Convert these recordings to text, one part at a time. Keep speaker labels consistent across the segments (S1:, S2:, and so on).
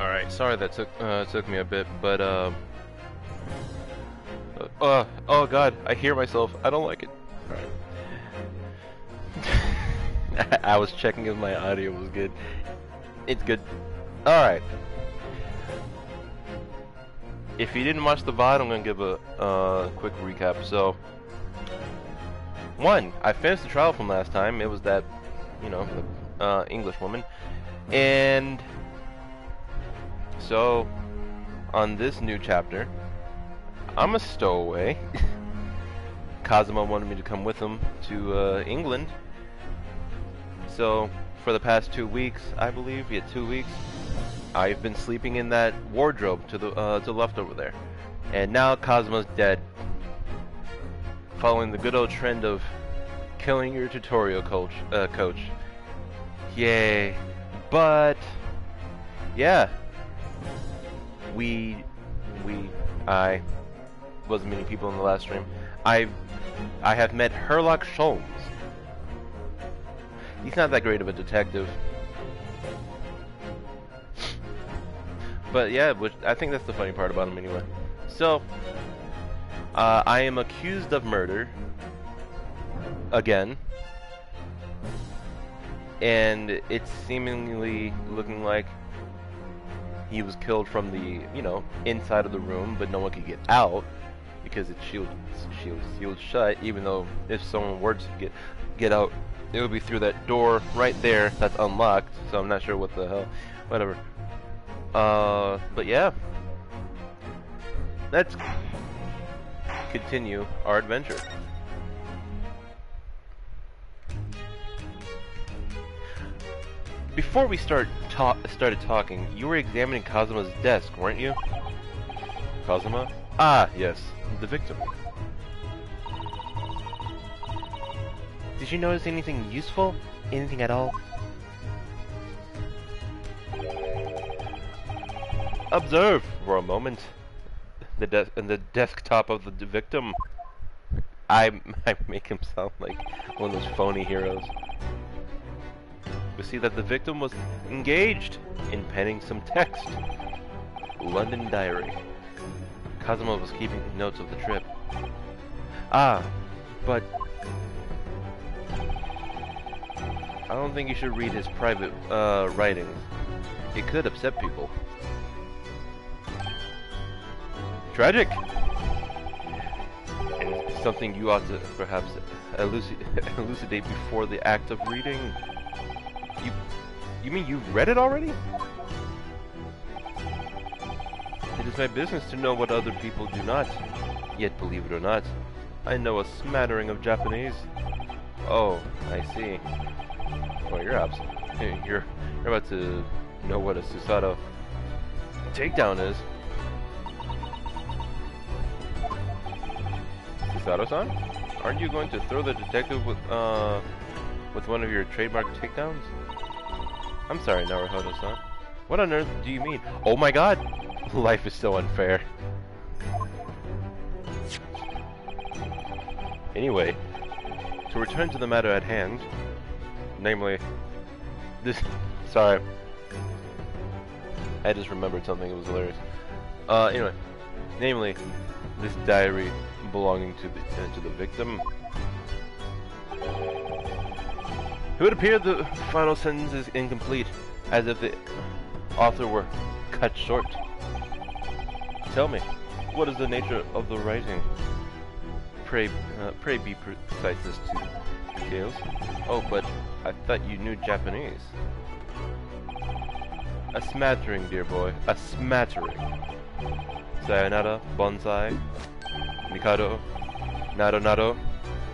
S1: Alright, sorry that took me a bit, but oh god, I hear myself. I don't like it. Alright. I was checking if my audio was good. It's good. Alright. If you didn't watch the VOD, I'm gonna give a quick recap. So, one, I finished the trial from last time. It was that, you know, English woman. And so, on this new chapter, I'm a stowaway. Kazuma wanted me to come with him to England. So, for the past 2 weeks, I believe, 2 weeks, I've been sleeping in that wardrobe to the left over there. And now Kazuma's dead. Following the good old trend of killing your tutorial coach. Yay. But yeah. I wasn't many people in the last stream. I have met Herlock Sholmes. He's not that great of a detective. But yeah, I think that's the funny part about him anyway. So, I am accused of murder. Again. And it's seemingly looking like he was killed from the, you know, inside of the room, but no one could get out because it's sealed shut, even though if someone were to get out, it would be through that door right there that's unlocked, so I'm not sure what the hell. Whatever. But yeah. Let's continue our adventure. Before we started talking, you were examining Kazuma's desk, weren't you? Kazuma? Ah, yes, the victim. Did you notice anything useful? Anything at all? Observe for a moment the desktop of the victim. I make him sound like one of those phony heroes. We see that the victim was engaged in penning some text. London diary. Kazuma was keeping notes of the trip. Ah, but I don't think you should read his private writings. It could upset people. Tragic! And something you ought to perhaps elucidate before the act of reading. You mean you've read it already? It is my business to know what other people do not. Yet, believe it or not, I know a smattering of Japanese. Oh, I see. Well, you're about to know what a Susato takedown is. Susato-san? Aren't you going to throw the detective with one of your trademark takedowns? I'm sorry, Naruhodo-san. What on earth do you mean? Oh my god! Life is so unfair. Anyway, to return to the matter at hand, namely, this... Sorry. I just remembered something, it was hilarious. Anyway, namely, this diary belonging to the victim. It would appear the final sentence is incomplete, as if the author were cut short. Tell me, what is the nature of the writing? Pray be precise as to details. Oh, but I thought you knew Japanese. A smattering, dear boy, a smattering. Sayonara, bonsai, mikado, nado nado.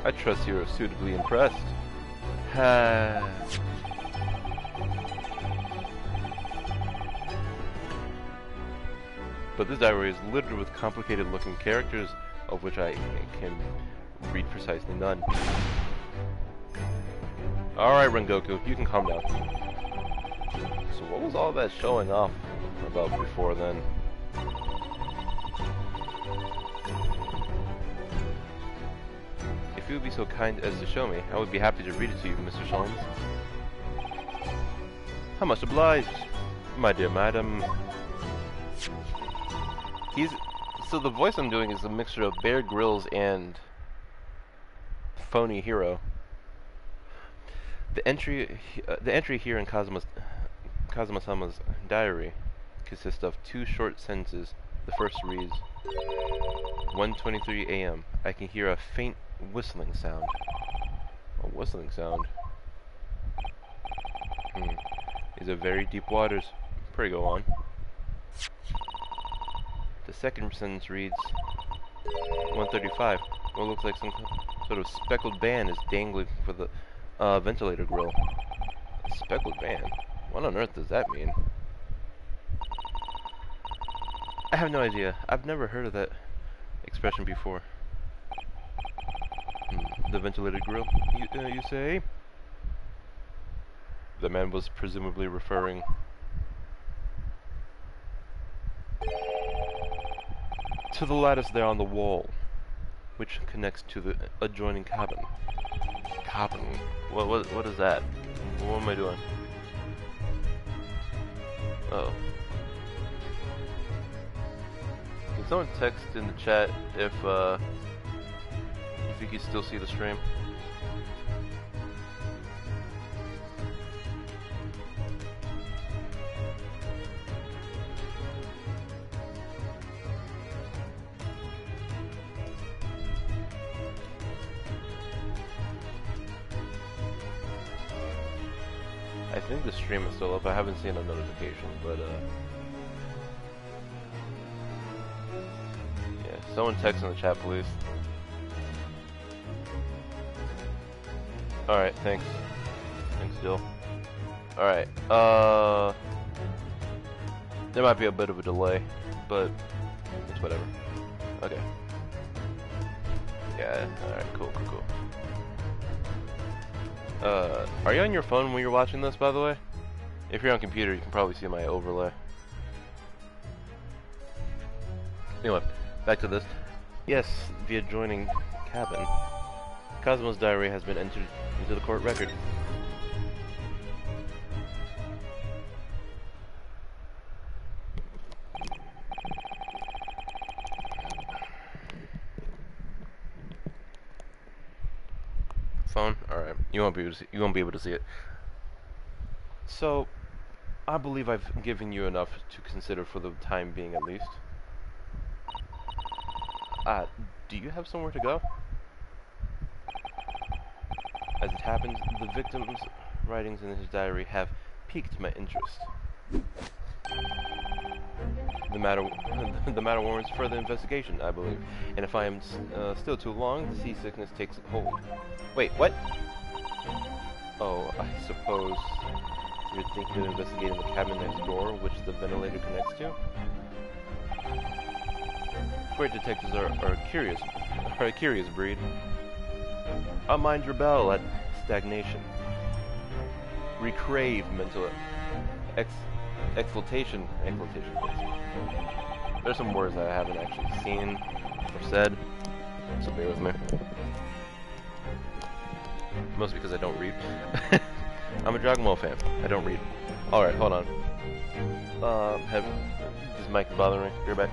S1: I trust you're suitably impressed. But this diary is littered with complicated-looking characters, of which I can read precisely none. Alright, Rengoku, you can calm down. So what was all that showing off about before then? If you would be so kind as to show me, I would be happy to read it to you, Mr. Sholmes. How much obliged, my dear madam. He's so the voice I'm doing is a mixture of Bear Grylls and phony hero. The entry here in Kazuma-sama's diary consists of 2 short sentences. The first reads, 1:23 a.m. I can hear a faint whistling sound. A whistling sound. These are very deep waters. Pray go on. The second sentence reads, 1:35. What looks like some sort of speckled band is dangling for the ventilator grill. A speckled band? What on earth does that mean? I have no idea. I've never heard of that expression before. The ventilator grill, you say? The man was presumably referring to the lattice there on the wall, which connects to the adjoining cabin. Cabin? What is that? What am I doing? Oh. Can someone text in the chat if you can still see the stream? I think the stream is still up. I haven't seen a notification, but yeah, someone text in the chat, please. Alright, thanks. Thanks, Jill. Alright, there might be a bit of a delay, but it's whatever. Okay. Yeah, alright, cool. Are you on your phone when you're watching this, by the way? If you're on computer, you can probably see my overlay. Anyway, back to this. Yes, the adjoining cabin. Kazuma's diary has been entered into the court record. Phone? Alright. You won't be able to see it. So, I believe I've given you enough to consider for the time being at least. Do you have somewhere to go? As it happens, the victim's writings in his diary have piqued my interest. The matter warrants further investigation, I believe. And if I am still too long, the seasickness takes hold. Wait, what? Oh, I suppose you're thinking of investigating the cabin next door, which the ventilator connects to? Great detectives are a curious breed. Unmind your bell at stagnation. Recrave mental exaltation. There's some words that I haven't actually seen or said, so bear with me. Mostly because I don't read. I'm a Dragon Ball fan. I don't read. Alright, hold on. This mic is bothering me. Be right back.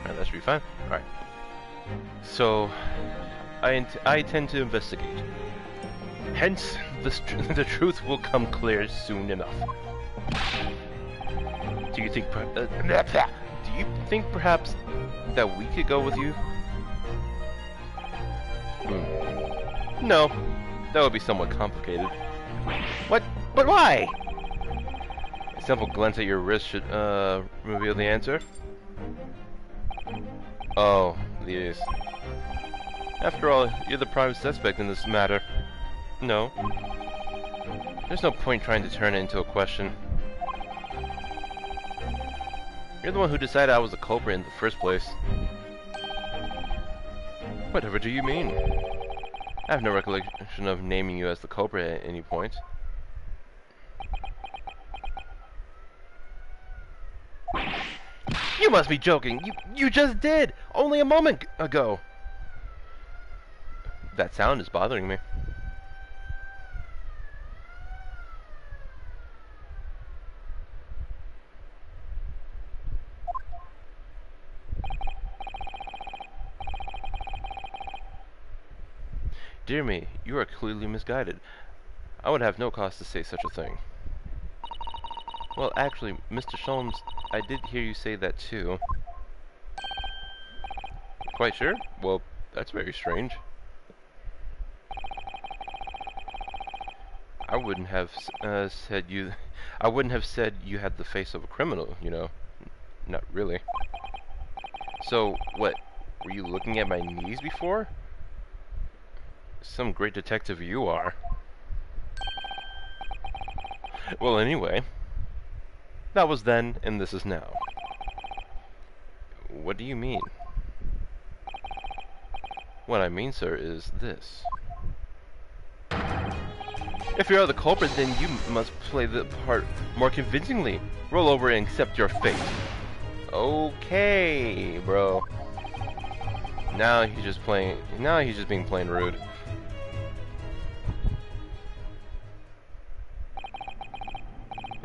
S1: That should be fine. Alright. So, I tend to investigate. Hence, the truth will come clear soon enough. Do you think perhaps that we could go with you? No, that would be somewhat complicated. What? But why? A simple glance at your wrist should reveal the answer. Oh, these. After all, you're the prime suspect in this matter. No. There's no point trying to turn it into a question. You're the one who decided I was the culprit in the first place. Whatever do you mean? I have no recollection of naming you as the culprit at any point. You must be joking! You just did! Only a moment ago! That sound is bothering me. Dear me, you are clearly misguided. I would have no cause to say such a thing. Well, actually, Mr. Sholmes, I did hear you say that too. Quite sure? Well, that's very strange. I wouldn't have said you. I wouldn't have said you had the face of a criminal. You know, not really. So, what? Were you looking at my knees before? Some great detective you are. Well, anyway, that was then, and this is now. What do you mean? What I mean, sir, is this. If you're the culprit, then you must play the part more convincingly. Roll over and accept your fate. Okay, bro. Now he's just being plain rude.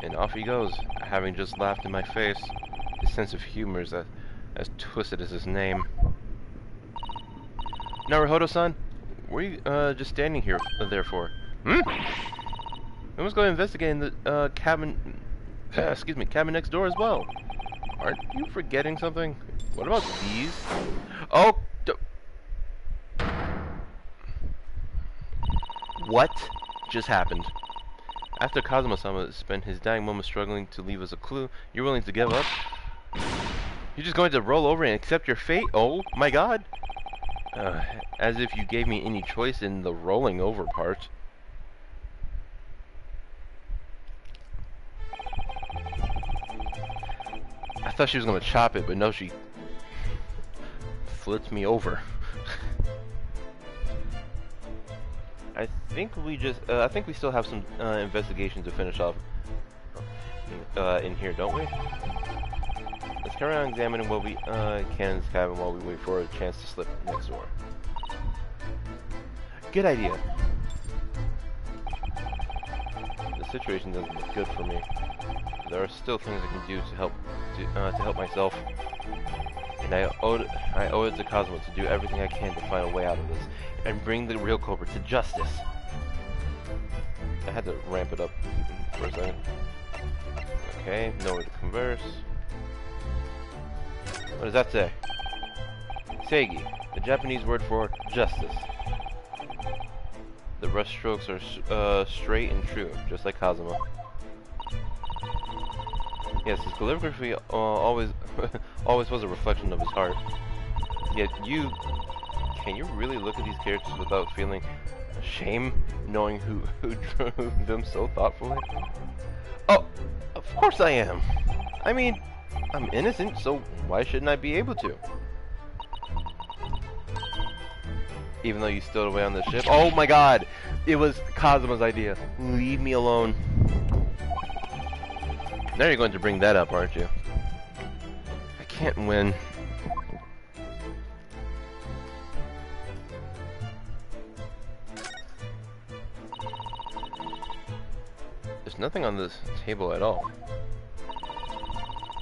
S1: And off he goes, having just laughed in my face. His sense of humor is as twisted as his name. Naruhodo-san, what are you just standing here there for? Hmm? I was going to investigate in the cabin. Cabin next door as well. Aren't you forgetting something? What about these? Oh. What just happened? After Kazuma-sama spent his dying moments struggling to leave us a clue, you're willing to give up? You're just going to roll over and accept your fate? Oh my god! As if you gave me any choice in the rolling over part. I thought she was going to chop it, but no, she flipped me over. I think we still have some investigation to finish off in here, don't we? Let's carry on examining what we can in this cabin while we wait for a chance to slip next door. Good idea. The situation doesn't look good for me. There are still things I can do to help myself, and I owe it to Kazuma to do everything I can to find a way out of this and bring the real culprit to justice. I had to ramp it up for a second. Okay, nowhere to converse. What does that say? Seigi, the Japanese word for justice. The brush strokes are straight and true, just like Kazuma. Yes, his calligraphy always was a reflection of his heart. Yet can you really look at these characters without feeling shame, knowing who drew them so thoughtfully? Oh, of course I am. I mean, I'm innocent, so why shouldn't I be able to? Even though you stowed away on the ship. Oh my god! It was Kazuma's idea. Leave me alone. Now you're going to bring that up, aren't you? I can't win. There's nothing on this table at all.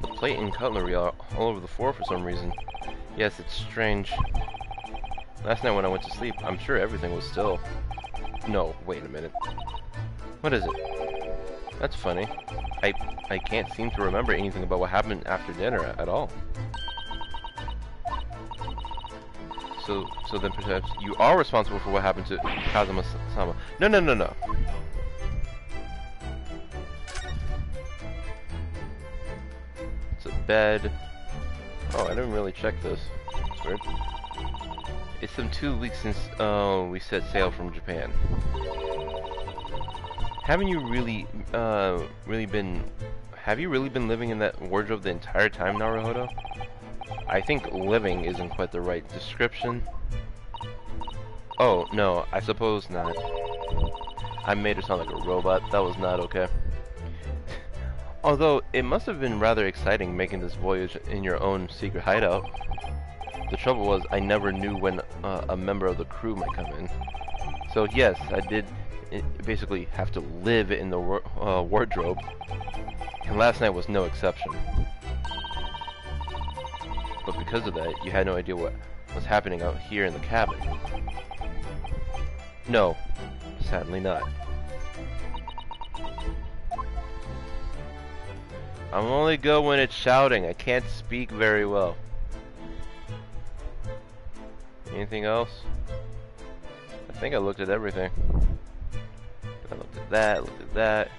S1: The plate and cutlery are all over the floor for some reason. Yes, it's strange. Last night when I went to sleep, I'm sure everything was still. No, wait a minute. What is it? That's funny. I can't seem to remember anything about what happened after dinner at all. So then perhaps you are responsible for what happened to Kazuma-sama. No. bed. Oh, I didn't really check this. That's weird. It's been 2 weeks since we set sail from Japan. Haven't you really, have you really been living in that wardrobe the entire time, Naruhodo? I think living isn't quite the right description. Oh, no, I suppose not. I made her sound like a robot. That was not okay. Although, it must have been rather exciting making this voyage in your own secret hideout. The trouble was, I never knew when a member of the crew might come in. So yes, I did basically have to live in the wardrobe. And last night was no exception. But because of that, you had no idea what was happening out here in the cabin. No, sadly not. I'm only good when it's shouting. I can't speak very well. Anything else? I think I looked at everything. I looked at that, looked at that.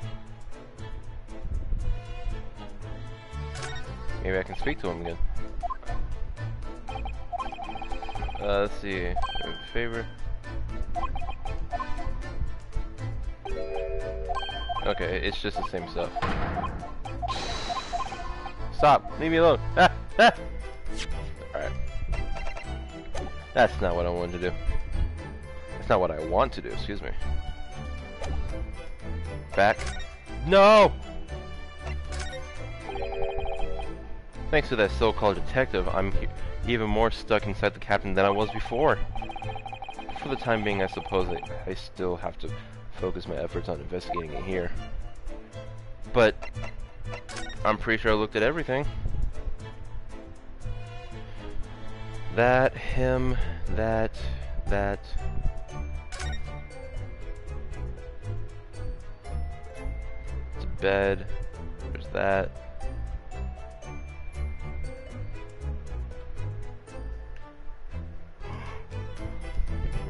S1: Maybe I can speak to him again. Let's see. Favor. Okay, it's just the same stuff. Stop! Leave me alone! Ah! Ah! Alright. That's not what I wanted to do. That's not what I want to do, excuse me. Back. No! Thanks to that so-called detective, I'm even more stuck inside the captain than I was before. For the time being, I suppose I still have to focus my efforts on investigating it here. But I'm pretty sure I looked at everything. That, him, that. It's a bed. There's that.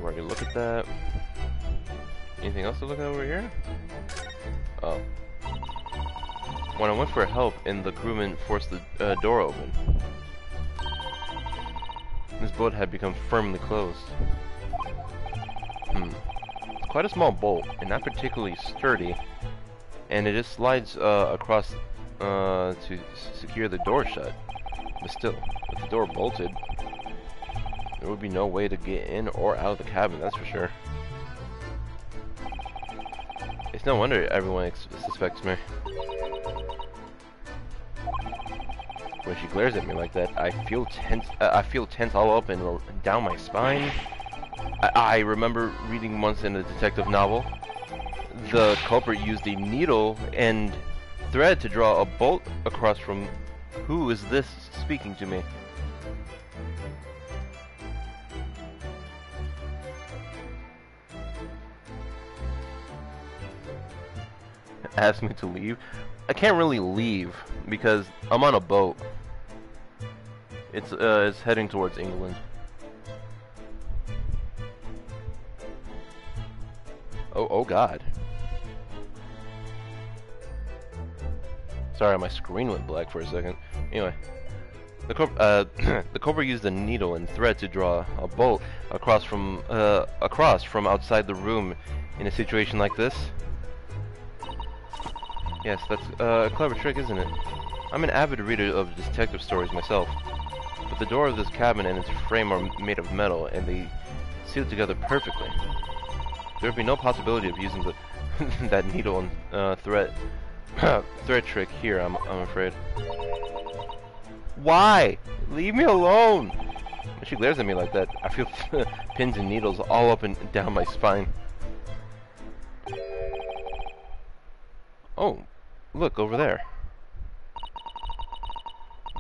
S1: We're gonna look at that. Anything else to look at over here? Oh. When I went for help and the crewman forced the door open, this boat had become firmly closed. It's quite a small bolt, and not particularly sturdy, and it just slides across to secure the door shut. But still, with the door bolted, there would be no way to get in or out of the cabin, that's for sure. It's no wonder everyone suspects me. When she glares at me like that, I feel tense all up and down my spine. I remember reading once in a detective novel, the culprit used a needle and thread to draw a bolt across from. Who is this speaking to me? Asked me to leave. I can't really leave because I'm on a boat. It's heading towards England. Oh God. Sorry, my screen went black for a second. Anyway, the cobra used a needle and thread to draw a bolt across from outside the room in a situation like this. Yes, that's a clever trick, isn't it? I'm an avid reader of detective stories myself, but the door of this cabin and its frame are made of metal, and they seal together perfectly. There would be no possibility of using that needle and thread trick here, I'm afraid. Why? Leave me alone! When she glares at me like that, I feel pins and needles all up and down my spine. Oh, look over there.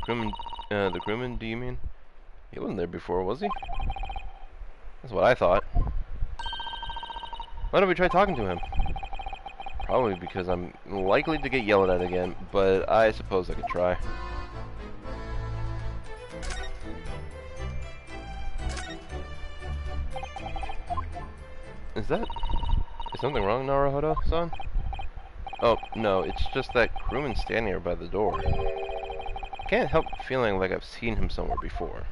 S1: The crewman, do you mean? He wasn't there before, was he? That's what I thought. Why don't we try talking to him? Probably because I'm likely to get yelled at again, but I suppose I could try. Is something wrong, Naruhodo-san? Oh, no, it's just that crewman standing here by the door. Can't help feeling like I've seen him somewhere before.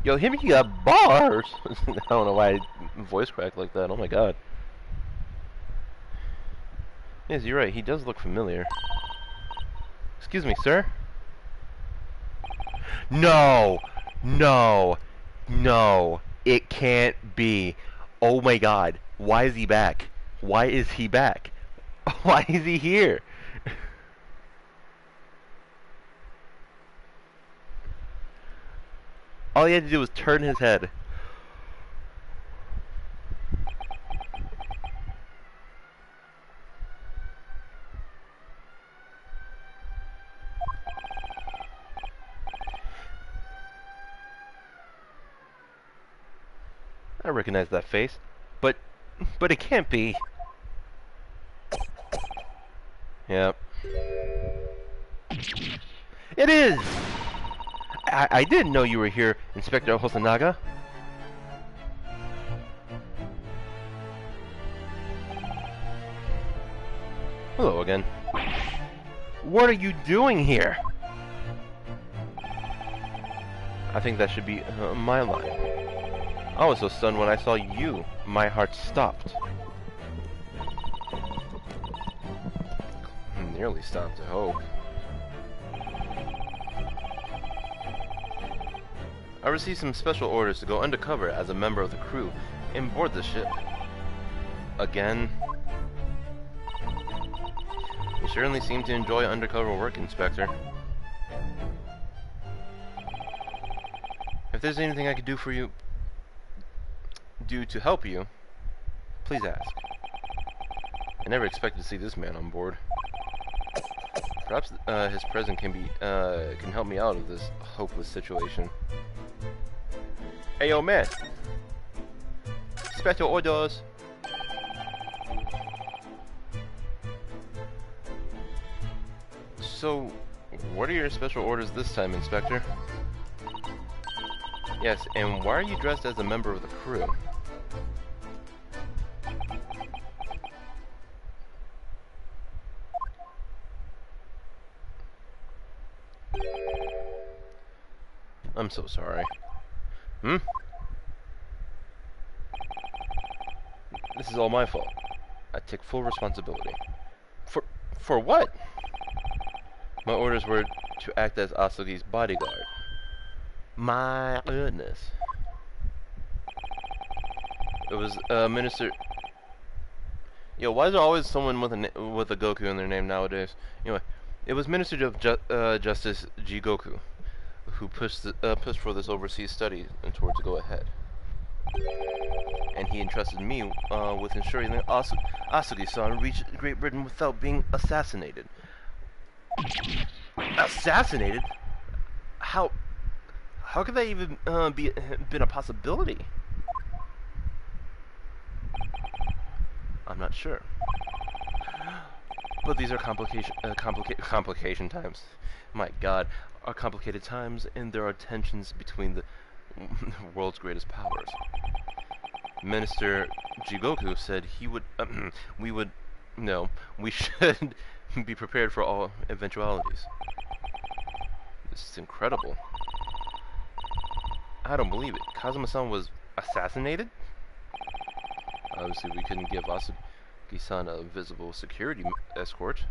S1: Yo, him, he got bars! I don't know why I voice cracked like that. Oh my god. Yes, you're right. He does look familiar. Excuse me, sir? No! No! No! It can't be. Oh my god. Why is he back? Why is he back? Why is he here? All he had to do was turn his head. I recognize that face. But it can't be. Yep. It is! I didn't know you were here, Inspector Hosonaga. Hello again. What are you doing here? I think that should be my line. I was so stunned when I saw you. My heart stopped. Nearly stopped, I hope. I received some special orders to go undercover as a member of the crew and board the ship. Again? You certainly seem to enjoy undercover work, Inspector. If there's anything I could do for you, to help you, please ask. I never expected to see this man on board. Perhaps his presence can help me out of this hopeless situation. Hey, yo, man! Special orders! So, what are your special orders this time, Inspector? Yes, and why are you dressed as a member of the crew? I'm so sorry. Hmm? This is all my fault. I take full responsibility. For what? My orders were to act as Asugi's bodyguard. My goodness. It was Minister. Yo, why is there always someone with a Goku in their name nowadays? Anyway, it was Minister of Justice G Goku who pushed for this overseas study and towards to go ahead. And he entrusted me with ensuring that Asugi-san reached Great Britain without being assassinated. Assassinated? How could that even been a possibility? I'm not sure. But these are complication times. My God, are complicated times, and there are tensions between the world's greatest powers. Minister Jigoku said we should be prepared for all eventualities. This is incredible. I don't believe it. Kazuma-san was assassinated? Obviously, we couldn't give Asugi-san a visible security escort.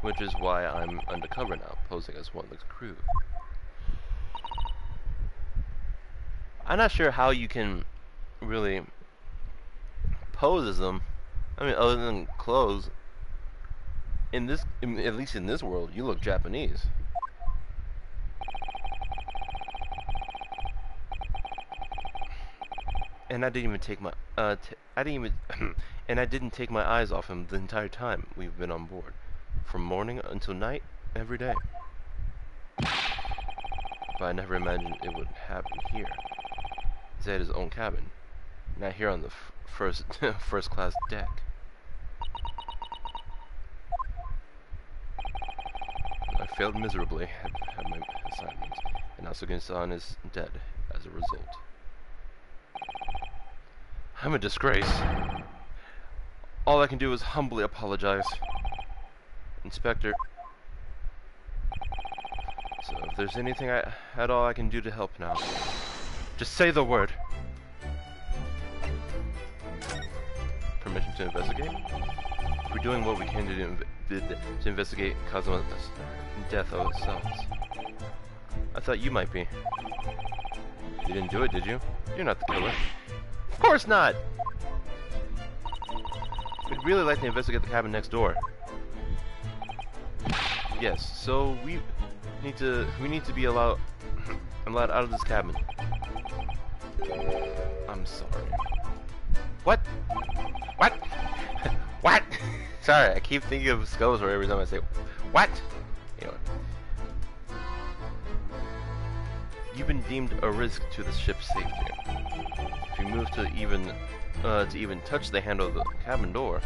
S1: Which is why I'm undercover now, posing as one of the crew. I'm not sure how you can really pose as them. I mean, other than clothes. At least in this world, you look Japanese. And I didn't even take my and I didn't take my eyes off him the entire time we've been on board, from morning until night, every day. But I never imagined it would happen here. He's at his own cabin, not here on the first class deck. I failed miserably at my assignment, and Asugi-san is dead as a result. I'm a disgrace. All I can do is humbly apologize. Inspector, If there's anything at all I can do to help now, just say the word. Permission to investigate? We're doing what we can to investigate Kazuma's death ourselves. I thought you might be. You didn't do it, did you? You're not the killer. Of course not! We'd really like to investigate the cabin next door. Yes, so we need to be allowed out of this cabin. I'm sorry. What? What? What? Sorry, I keep thinking of Skeletor every time I say what? Anyway. You've been deemed a risk to the ship's safety. If you move to even touch the handle of the cabin door,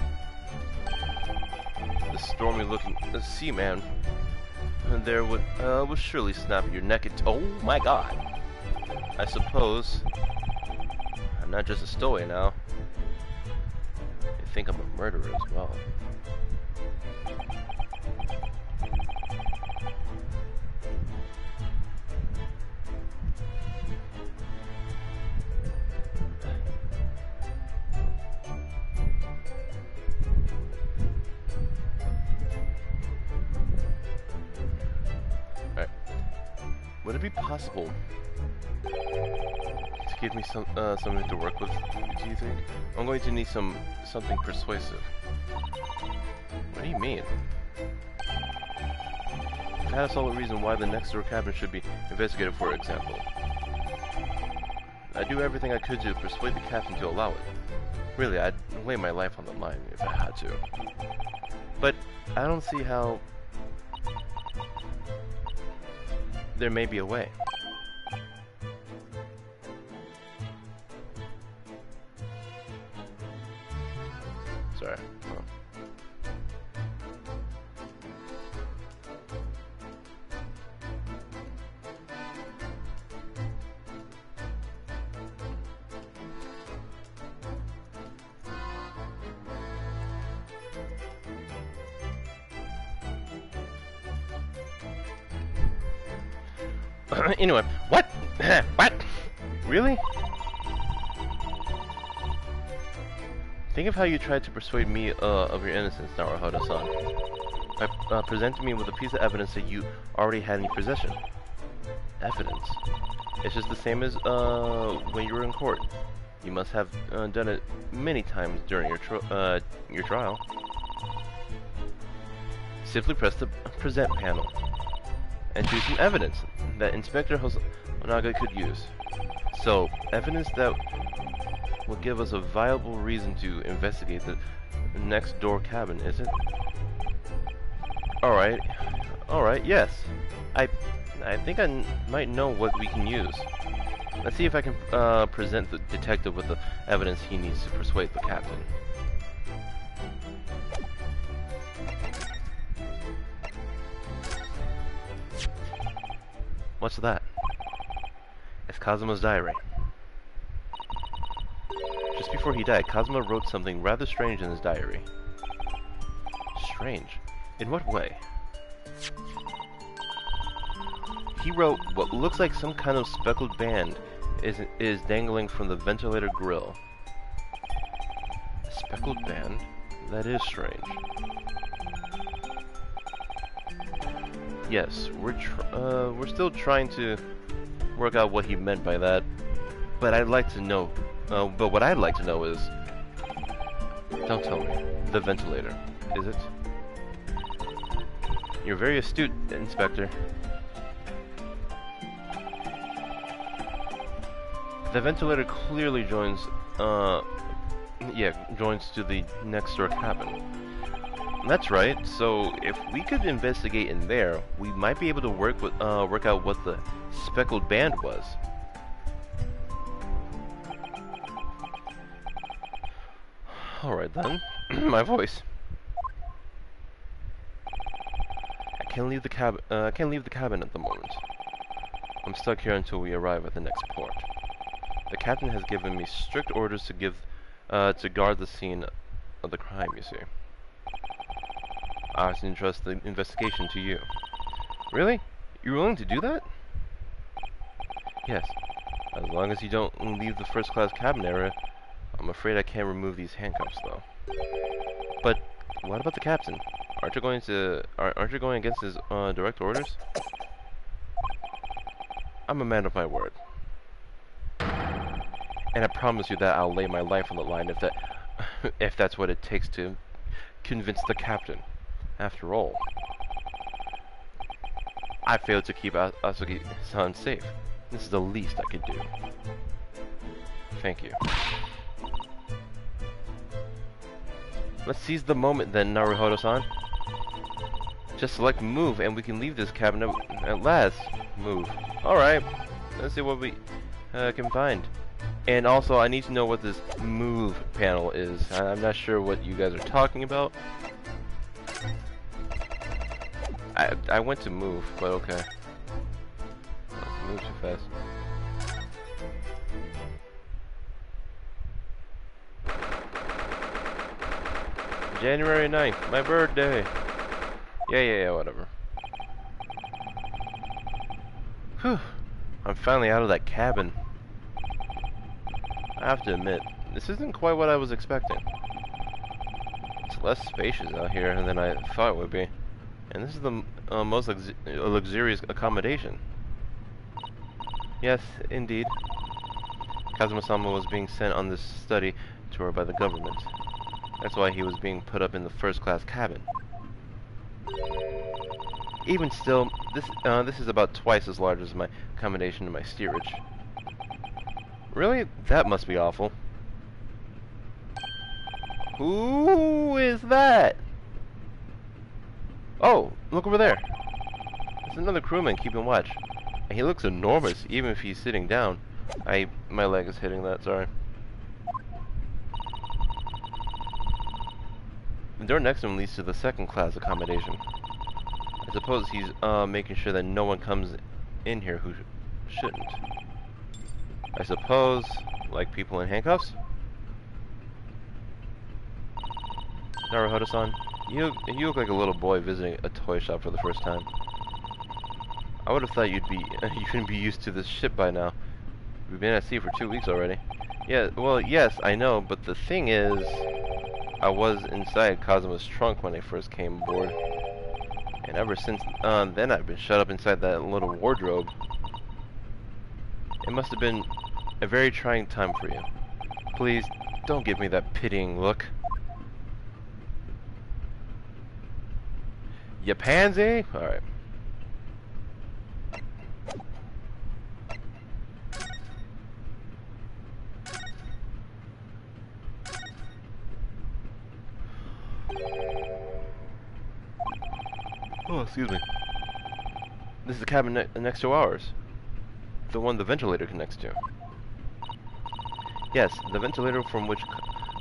S1: the stormy-looking seaman there would surely snap your neck. Oh my God! I suppose I'm not just a stowaway now. They think I'm a murderer as well. Would it be possible to give me something to work with, do you think? I'm going to need something persuasive. What do you mean? I had a solid reason why the next door cabin should be investigated, for example. I'd do everything I could to persuade the captain to allow it. Really, I'd lay my life on the line if I had to. But I don't see how there may be a way. Sorry. Oh. Anyway, what? What? Really? Think of how you tried to persuade me of your innocence, Naruhodo-san. By presenting me with a piece of evidence that you already had in your possession. Evidence? It's just the same as when you were in court. You must have done it many times during your trial. Simply press the present panel and choose some evidence that Inspector Hosonaga could use. So, evidence that will give us a viable reason to investigate the next door cabin, is it? Alright, yes. I think I might know what we can use. Let's see if I can present the detective with the evidence he needs to persuade the captain. What's that? It's Kazuma's diary. Just before he died, Kazuma wrote something rather strange in his diary. Strange? In what way? He wrote what looks like some kind of speckled band is dangling from the ventilator grill. A speckled band? That is strange. Yes, we're still trying to work out what he meant by that, but I'd like to know. But what I'd like to know is, don't tell me, the ventilator, is it? You're very astute, Inspector. The ventilator clearly joins to the next door cabin. That's right. So if we could investigate in there, we might be able to work out what the speckled band was. All right then. My voice. I can't leave the cabin. I can't leave the cabin at the moment. I'm stuck here until we arrive at the next port. The captain has given me strict orders to guard the scene of the crime. You see. I have to entrust the investigation to you. Really? You're willing to do that? Yes. As long as you don't leave the first class cabin area. I'm afraid I can't remove these handcuffs, though. But what about the captain? Aren't you going against his direct orders? I'm a man of my word. And I promise you that I'll lay my life on the line if that's what it takes to convince the captain. After all, I failed to keep Asuki-san safe. This is the least I could do. Thank you. Let's seize the moment then, Naruhodo-san. Just select move and we can leave this cabin at last. Move. Alright. Let's see what we can find. And also, I need to know what this move panel is. I'm not sure what you guys are talking about. I went to move, but okay. Move too fast. January 9th, my birthday. Yeah, whatever. Whew. I'm finally out of that cabin. I have to admit, this isn't quite what I was expecting. It's less spacious out here than I thought it would be. And this is the most luxurious accommodation. Yes, indeed. Kazuma-sama was being sent on this study tour by the government. That's why he was being put up in the first-class cabin. Even still, this is about twice as large as my accommodation in my steerage. Really? That must be awful. Who is that? Oh, look over there. There's another crewman keeping watch. And he looks enormous, even if he's sitting down. My leg is hitting that, sorry. The door next to him leads to the second-class accommodation. I suppose he's making sure that no one comes in here who shouldn't. I suppose, like people in handcuffs? Naruhodo-san, you look like a little boy visiting a toy shop for the first time. I would have thought you'd be used to this ship by now. We've been at sea for 2 weeks already. Yeah, well, yes, I know, but the thing is, I was inside Kazuma's trunk when I first came aboard. And ever since then, I've been shut up inside that little wardrobe. It must have been a very trying time for you. Please, don't give me that pitying look. You pansy? Alright. Oh, excuse me. This is the cabin next to ours. The one the ventilator connects to. Yes, the ventilator from which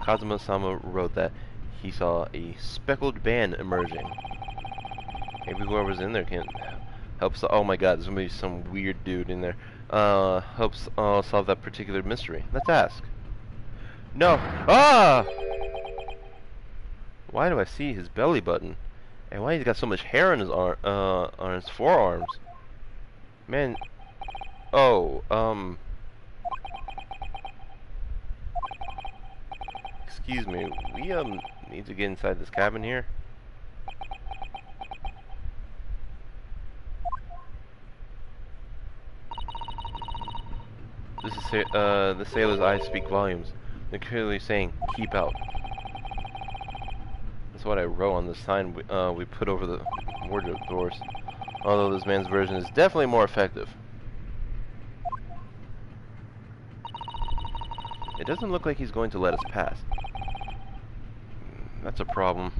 S1: Kazuma-sama wrote that he saw a speckled band emerging. Maybe whoever's in there can help oh my god, there's gonna be some weird dude in there. Helps solve that particular mystery. Let's ask. No! Ah! Why do I see his belly button? And why he's got so much hair on his on his forearms? Man. Oh, excuse me. We need to get inside this cabin here. This is the sailor's eyes speak volumes. They're clearly saying, "Keep out." That's what I wrote on the sign we put over the wardrobe doors. Although this man's version is definitely more effective. It doesn't look like he's going to let us pass. That's a problem.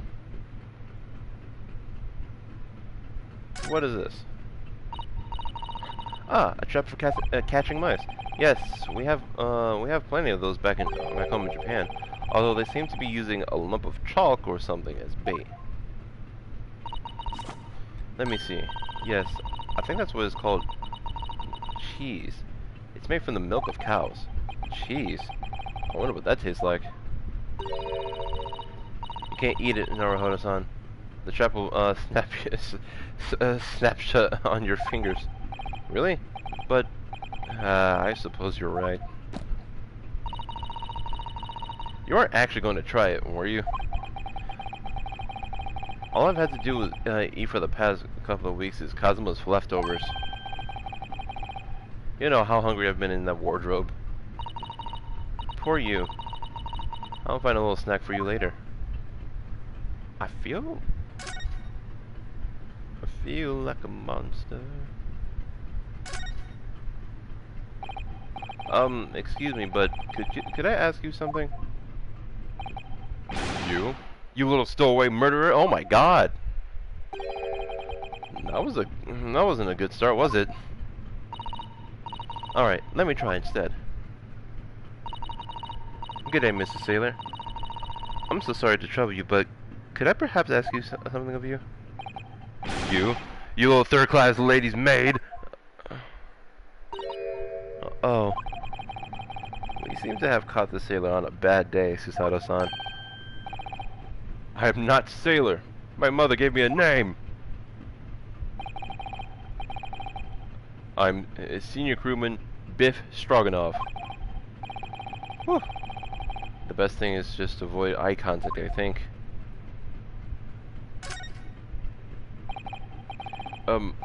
S1: What is this? Ah, a trap for catching mice. Yes, we have plenty of those back home in Japan. Although they seem to be using a lump of chalk or something as bait. Let me see. Yes, I think that's what it's called. Cheese. It's made from the milk of cows. Cheese. I wonder what that tastes like. You can't eat it, Naruhodo-san. The trap will snapshot on your fingers. Really? But I suppose you're right. You weren't actually going to try it, were you? All I've had to do was eat for the past couple of weeks is Cosmo's leftovers. You know how hungry I've been in that wardrobe. Poor you. I'll find a little snack for you later. I feel like a monster. Excuse me, but could I ask you something? You little stowaway murderer! Oh my God! That wasn't a good start, was it? All right, let me try instead. Good day, Mrs. Sailor. I'm so sorry to trouble you, but could I perhaps ask you something of you? You little third-class lady's maid. Oh. We seem to have caught the sailor on a bad day, Susato-san. I am not Sailor. My mother gave me a name. I'm senior crewman Biff Stroganoff. Whew. The best thing is just to avoid eye contact, I think.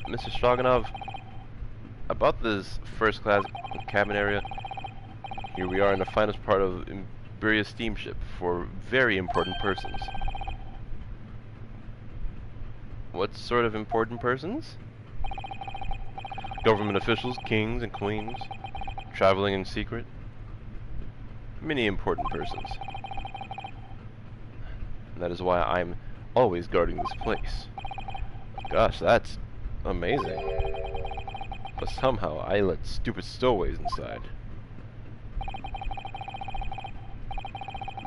S1: Mr. Stroganoff, about this first-class cabin area, here we are in the finest part of Iberia's steamship for very important persons. What sort of important persons? Government officials, kings and queens, traveling in secret. Many important persons. And that is why I'm always guarding this place. Gosh, that's amazing. But somehow I let stupid stowaways inside.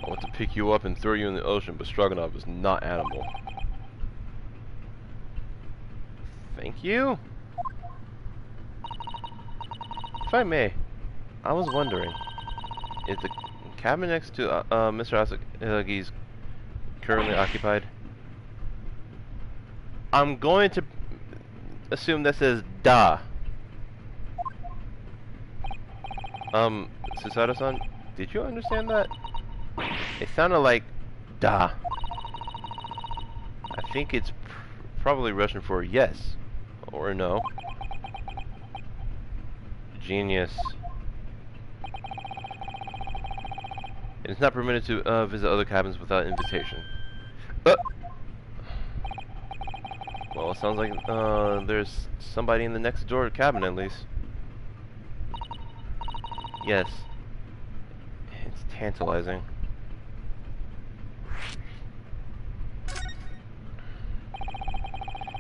S1: I want to pick you up and throw you in the ocean, but Stroganoff is not animal. Thank you? If I may, I was wondering, is the cabin next to Mr. Asagi's currently occupied? I'm going to assume that says da. Susato-san, did you understand that? It sounded like da. I think it's probably Russian for yes or no. Genius. It is not permitted to visit other cabins without invitation. Well, it sounds like there's somebody in the next door cabin at least. Yes. It's tantalizing.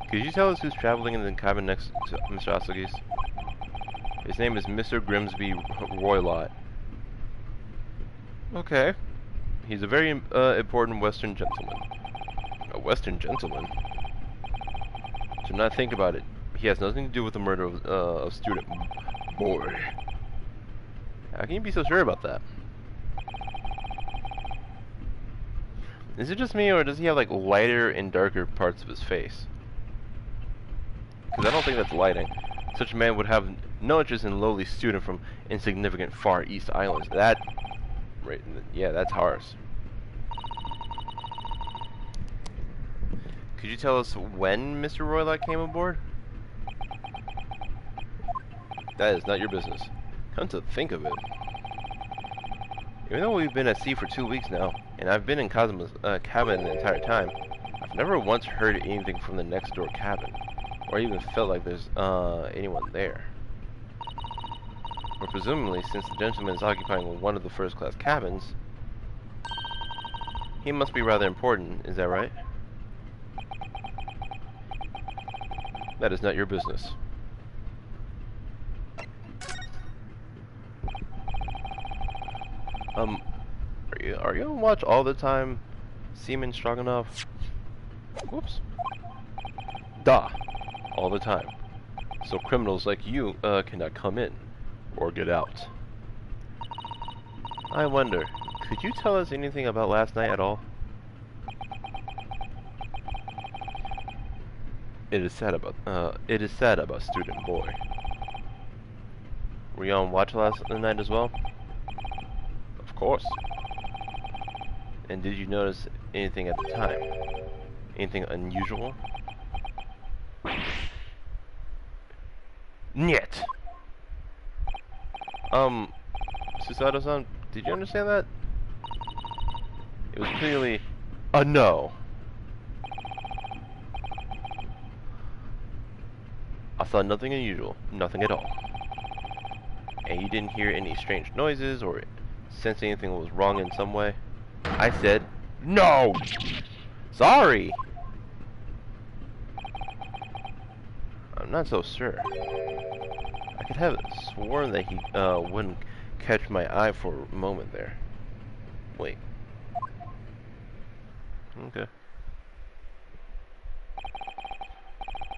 S1: Could you tell us who's traveling in the cabin next to Mr. Asagi's? His name is Mr. Grimsby Roylott. Okay. He's a very important Western gentleman. A Western gentleman? Do not think about it. He has nothing to do with the murder of student boy. How can you be so sure about that? Is it just me, or does he have like lighter and darker parts of his face? Because I don't think that's lighting. Such a man would have no interest in lowly student from insignificant Far East Islands. That, right? Yeah, that's ours. Could you tell us when Mr. Roylott came aboard? That is not your business. Come to think of it. Even though we've been at sea for 2 weeks now, and I've been in Cosmo's cabin the entire time, I've never once heard anything from the next door cabin, or even felt like there's anyone there. Or presumably, since the gentleman is occupying one of the first-class cabins, he must be rather important, is that right? That is not your business. Are you on watch all the time, Seaman Stroganoff? Whoops. Da. All the time. So criminals like you cannot come in or get out. I wonder, could you tell us anything about last night at all? It is sad about student boy. Were you on watch last night as well? Of course. And did you notice anything at the time? Anything unusual? Niet. Susato-san, did you understand that? It was clearly a no. I saw nothing unusual, nothing at all. And you didn't hear any strange noises or sense anything was wrong in some way? I said, no! Sorry! I'm not so sure. I could have sworn that he wouldn't catch my eye for a moment there. Wait. Okay.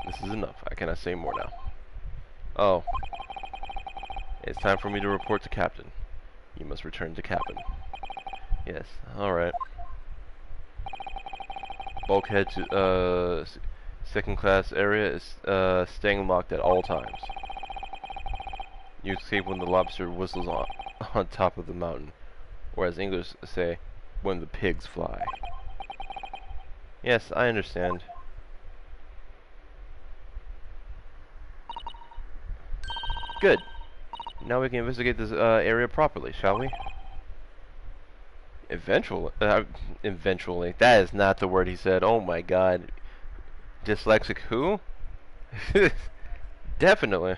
S1: This is enough. I cannot say more now. Oh. It's time for me to report to Captain. You must return to cabin. Yes, alright. Bulkhead to second class area is staying locked at all times. You escape when the lobster whistles on top of the mountain, or as English say, when the pigs fly. Yes, I understand. Good. Now we can investigate this area properly, shall we? Eventually. That is not the word he said. Oh my god. Dyslexic who? Definitely.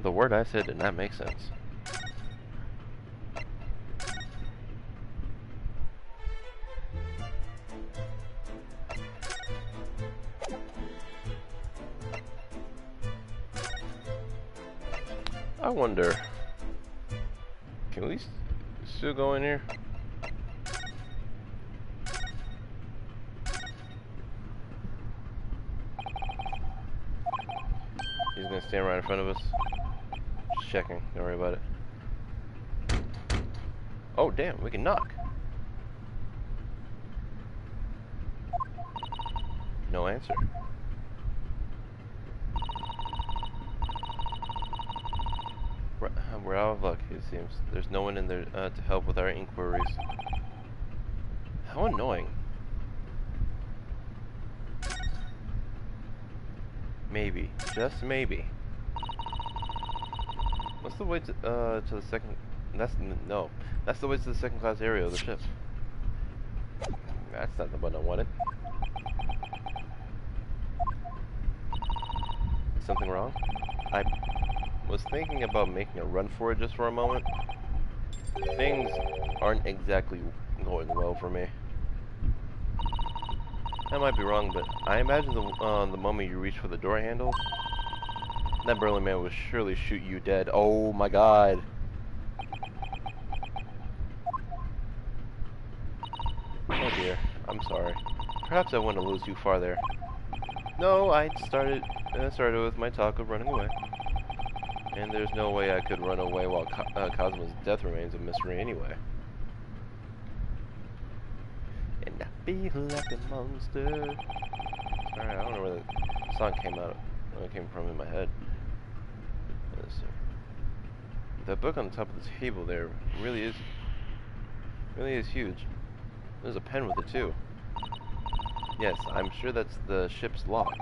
S1: The word I said did not make sense. I wonder, can we still go in here? He's gonna stand right in front of us. Just checking, don't worry about it. Oh damn, we can knock. No answer. We're out of luck, it seems. There's no one in there to help with our inquiries. How annoying. Maybe. Just maybe. What's the way to the second... No. That's the way to the second class area of the ship. That's not the one I wanted. Something wrong? I was thinking about making a run for it just for a moment. Things aren't exactly going well for me. I might be wrong, but I imagine the moment you reach for the door handle, that burly man will surely shoot you dead. Oh my god. Oh dear, I'm sorry. Perhaps I went a little too far there. No, I started with my talk of running away. And there's no way I could run away while Cosmo's death remains a mystery anyway. And I feel like a monster. Alright, I don't know where the song came from in my head. That book on the top of the table there really is huge. There's a pen with it too. Yes, I'm sure that's the ship's log.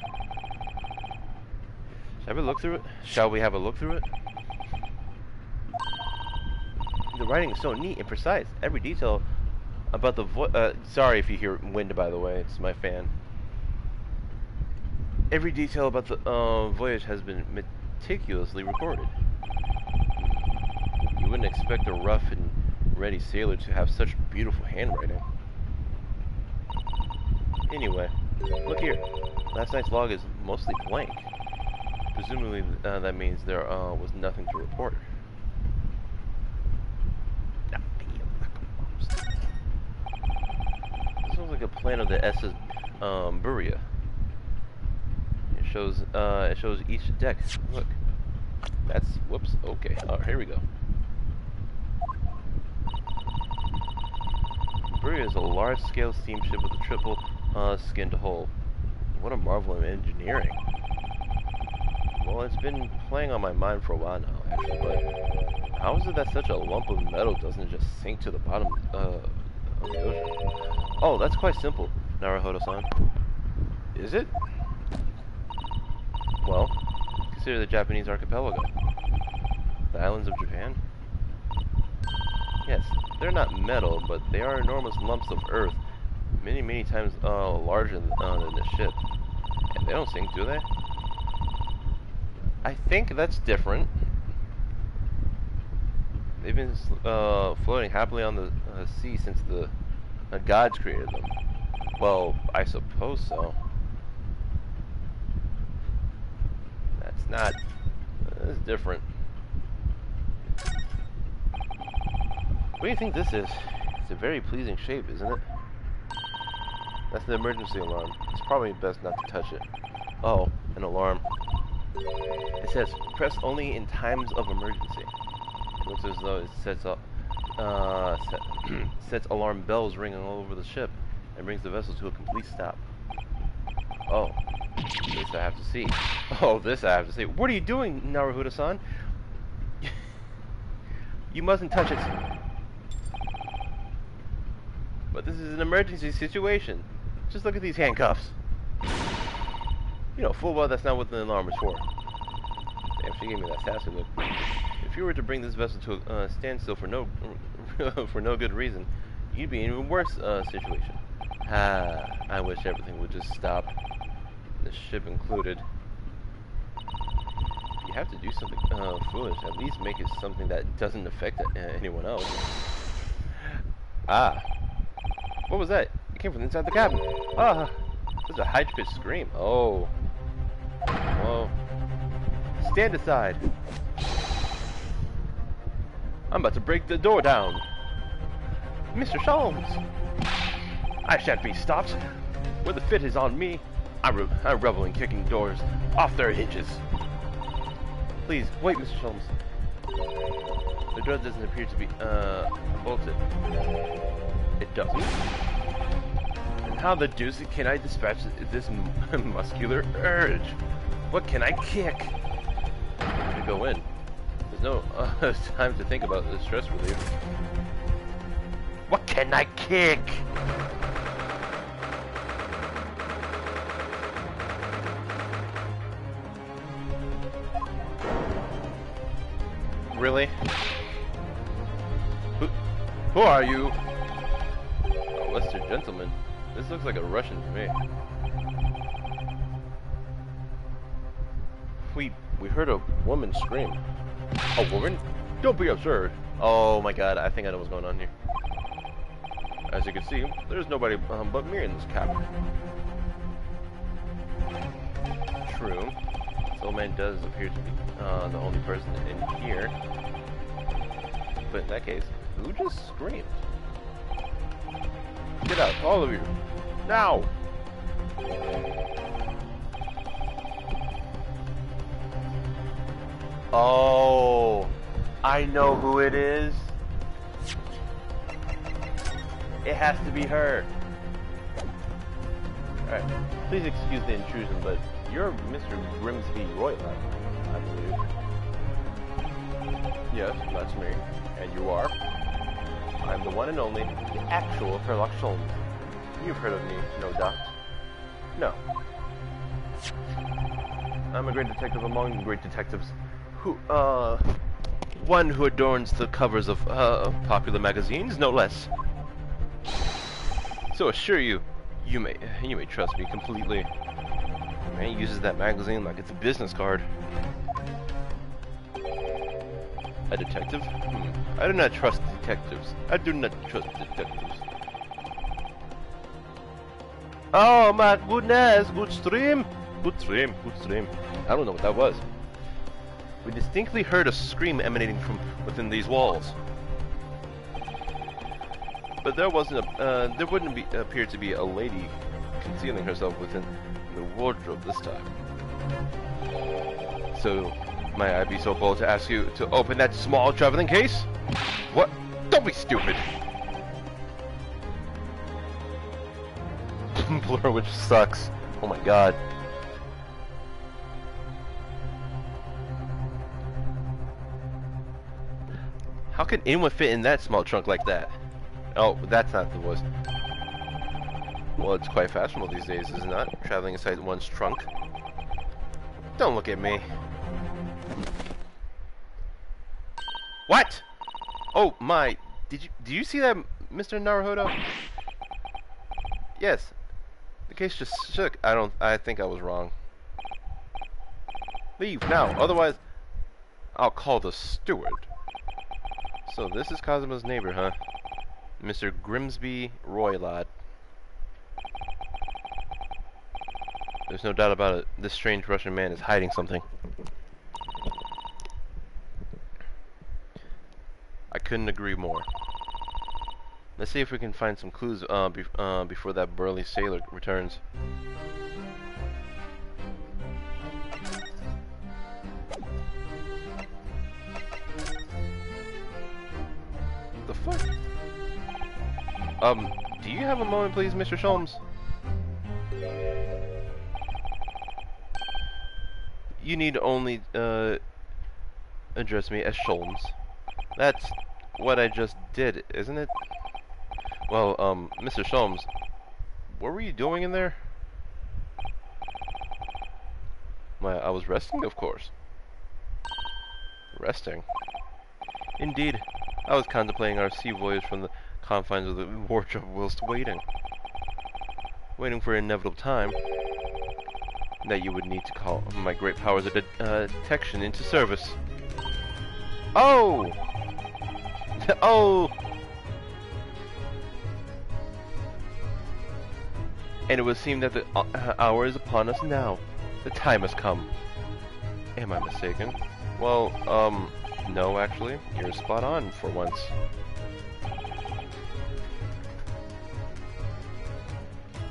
S1: Shall we look through it? Shall we have a look through it? The writing is so neat and precise. Every detail about the sorry if you hear wind, by the way. It's my fan. Every detail about the voyage has been meticulously recorded. You wouldn't expect a rough and ready sailor to have such beautiful handwriting. Anyway, look here. Last night's log is mostly blank. Presumably, that means there was nothing to report. This looks like a plan of the SS Buria. It shows each deck. Look, that's whoops. Okay, here we go. Brig is a large-scale steamship with a triple skinned hull. What a marvel of engineering. Well, it's been playing on my mind for a while now, actually, but how is it that such a lump of metal doesn't just sink to the bottom of the ocean? Oh, that's quite simple, Naruhodo-san. Is it? Well, consider the Japanese archipelago. The islands of Japan? Yes, they're not metal, but they are enormous lumps of earth, many times larger than the ship. And they don't sink, do they? I think that's different. They've been floating happily on the sea since the gods created them. Well, I suppose so. That's not... That's different. What do you think this is? It's a very pleasing shape, isn't it? That's the emergency alarm. It's probably best not to touch it. Oh, an alarm. It says, press only in times of emergency. It looks as though it sets up, sets alarm bells ringing all over the ship and brings the vessel to a complete stop. Oh, this I have to see. Oh, this I have to see. What are you doing, Naruhodo-san? You mustn't touch it. But this is an emergency situation. Just look at these handcuffs. You know full well that's not what the alarm is for. Damn, she gave me that sassy look. If you were to bring this vessel to a standstill for no for no good reason, you'd be in an even worse situation. Ah, I wish everything would just stop. The ship included. If you have to do something foolish, at least make it something that doesn't affect anyone else. Ah. What was that? It came from inside the cabin. Ah, there's a high-pitched scream. Oh. Whoa. Stand aside. I'm about to break the door down. Mr. Sholmes. I shan't be stopped. Where the fit is on me, I revel in kicking doors off their hinges. Please, wait, Mr. Sholmes. The door doesn't appear to be, bolted. It doesn't? And how the deuce can I dispatch this muscular urge? What can I kick? To go in. There's no time to think about the stress relief. What can I kick? Really? Who are you? A Western gentleman. This looks like a Russian to me. We heard a woman scream. A woman? Don't be absurd. Oh my god, I think I know what's going on here. As you can see, there's nobody but me in this cabin. True. This old man does appear to be the only person in here. But in that case, who just screamed? Get out, all of you. Now! Oh, I know who it is. It has to be her. Alright, please excuse the intrusion, but you're Mr. Grimsby Roylott, I believe. Yes, that's me. And you are? I'm the one and only, the actual Sherlock Holmes. You've heard of me, no doubt. No. I'm a great detective among great detectives. Who, one who adorns the covers of, popular magazines, no less. So assure you, you may trust me completely. Man uses that magazine like it's a business card. A detective? I do not trust detectives. I do not trust detectives. Oh my goodness, good stream. Good stream, good stream. I don't know what that was. We distinctly heard a scream emanating from within these walls. But there wasn't there wouldn't appear to be a lady concealing herself within the wardrobe this time. So, may I be so bold to ask you to open that small traveling case? What? Don't be stupid! floor, which sucks. Oh my god. How could anyone fit in that small trunk like that? Oh, that's not the voice. Well, it's quite fashionable these days, is it not? Traveling inside one's trunk. Don't look at me. What? Oh my! Do you see that, Mr. Naruhodo? Yes. The case just shook. I think I was wrong. Leave now, otherwise I'll call the steward. So this is Cosimo's neighbor, huh? Mr. Grimsby Roylott. There's no doubt about it. This strange Russian man is hiding something. I couldn't agree more. Let's see if we can find some clues before that burly sailor returns. The fuck? Do you have a moment, please, Mr. Sholmes? You need only address me as Sholmes. That's what I just did, isn't it? Well, Mr. Sholmes, what were you doing in there? Why, I was resting, of course. Resting? Indeed. I was contemplating our sea voyage from the confines of the wardrobe whilst waiting. Waiting for an inevitable time that you would need to call my great powers of detection into service. Oh! Oh! And it would seem that the hour is upon us now. The time has come. Am I mistaken? Well, no, actually. You're spot on for once.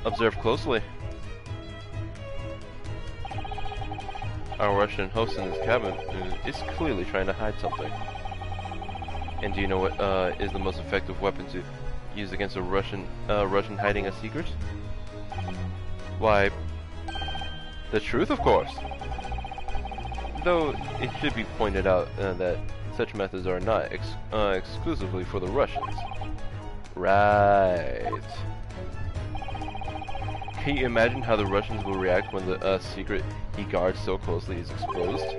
S1: Observe closely. Our Russian host in his cabin is clearly trying to hide something. And do you know what is the most effective weapon to use against a Russian hiding a secret? Why, the truth, of course. Though it should be pointed out that such methods are not exclusively for the Russians. Right. Can you imagine how the Russians will react when the secret he guards so closely is exposed?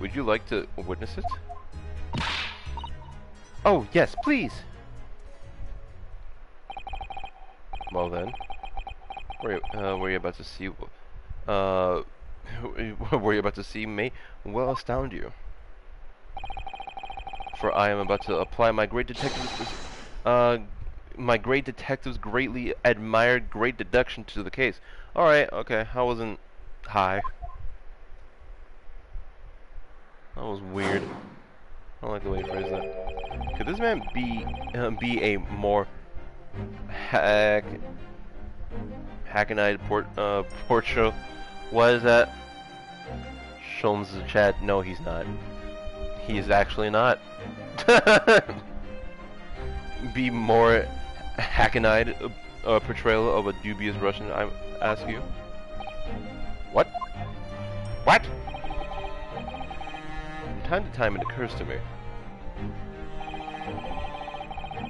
S1: Would you like to witness it? Oh, yes, please! Well then, were you about to see, were you about to see may well astound you. For I am about to apply my great detective's greatly admired great deduction to the case. Alright, okay, I wasn't high. That was weird. I don't like the way you phrased that. Could this man be a more hackneyed portrait? What is that? Sholmes is a Chad. No, he's not. He is actually not. Be more hackneyed portrayal of a dubious Russian, I ask you. What? What? From time to time it occurs to me.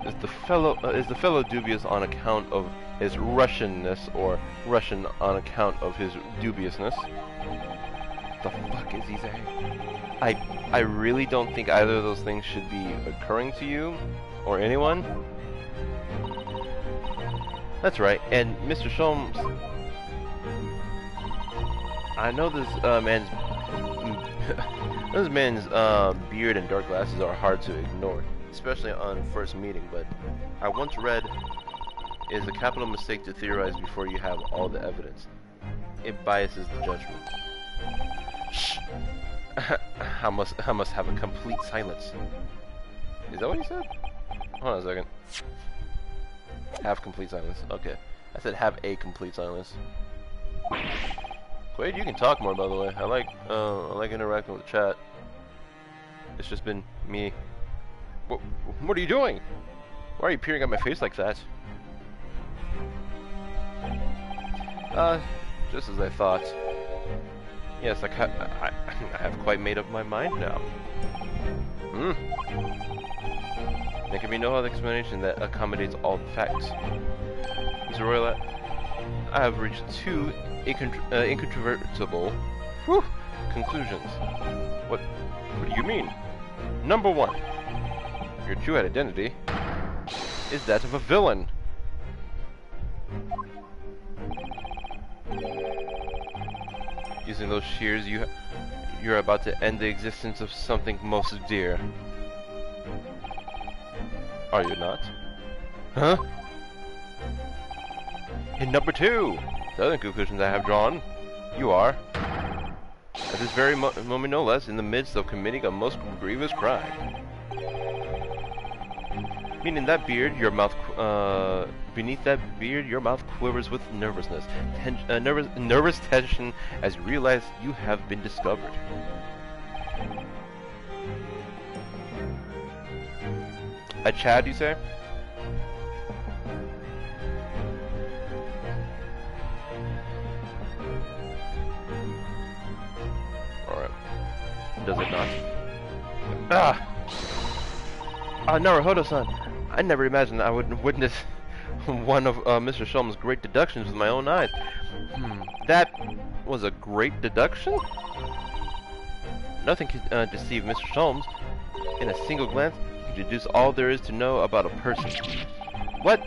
S1: Is the fellow dubious on account of his Russianness, or Russian on account of his dubiousness? The fuck is he saying? I really don't think either of those things should be occurring to you or anyone. That's right. And Mr. Sholmes, I know this man's beard and dark glasses are hard to ignore, especially on first meeting, but I once read, it is a capital mistake to theorize before you have all the evidence. It biases the judgment. Shh! I must have a complete silence. Is that what he said? Hold on a second. Have complete silence. Okay. I said have a complete silence. Quaid, you can talk more, by the way. I like interacting with the chat. It's just been me. What are you doing? Why are you peering at my face like that? Uh, just as I thought. Yes, I have quite made up my mind now. There can be no other explanation that accommodates all the facts. Mr. Royal, I have reached two incontrovertible conclusions. What do you mean? Number one, your true identity is that of a villain. Using those shears, you're about to end the existence of something most dear. Are you not? Huh? And number two, the other conclusions I have drawn, you are, at this very moment no less, in the midst of committing a most grievous crime. Meaning that beard, your mouth, beneath that beard, your mouth quivers with nervousness, nervous tension as you realize you have been discovered. A Chad, you say? Alright. Does it not? Naruhodo-san! I never imagined I would witness one of Mr. Sholm's great deductions with my own eyes. That was a great deduction? Nothing can deceive Mr. Sholmes. In a single glance, you can deduce all there is to know about a person. What?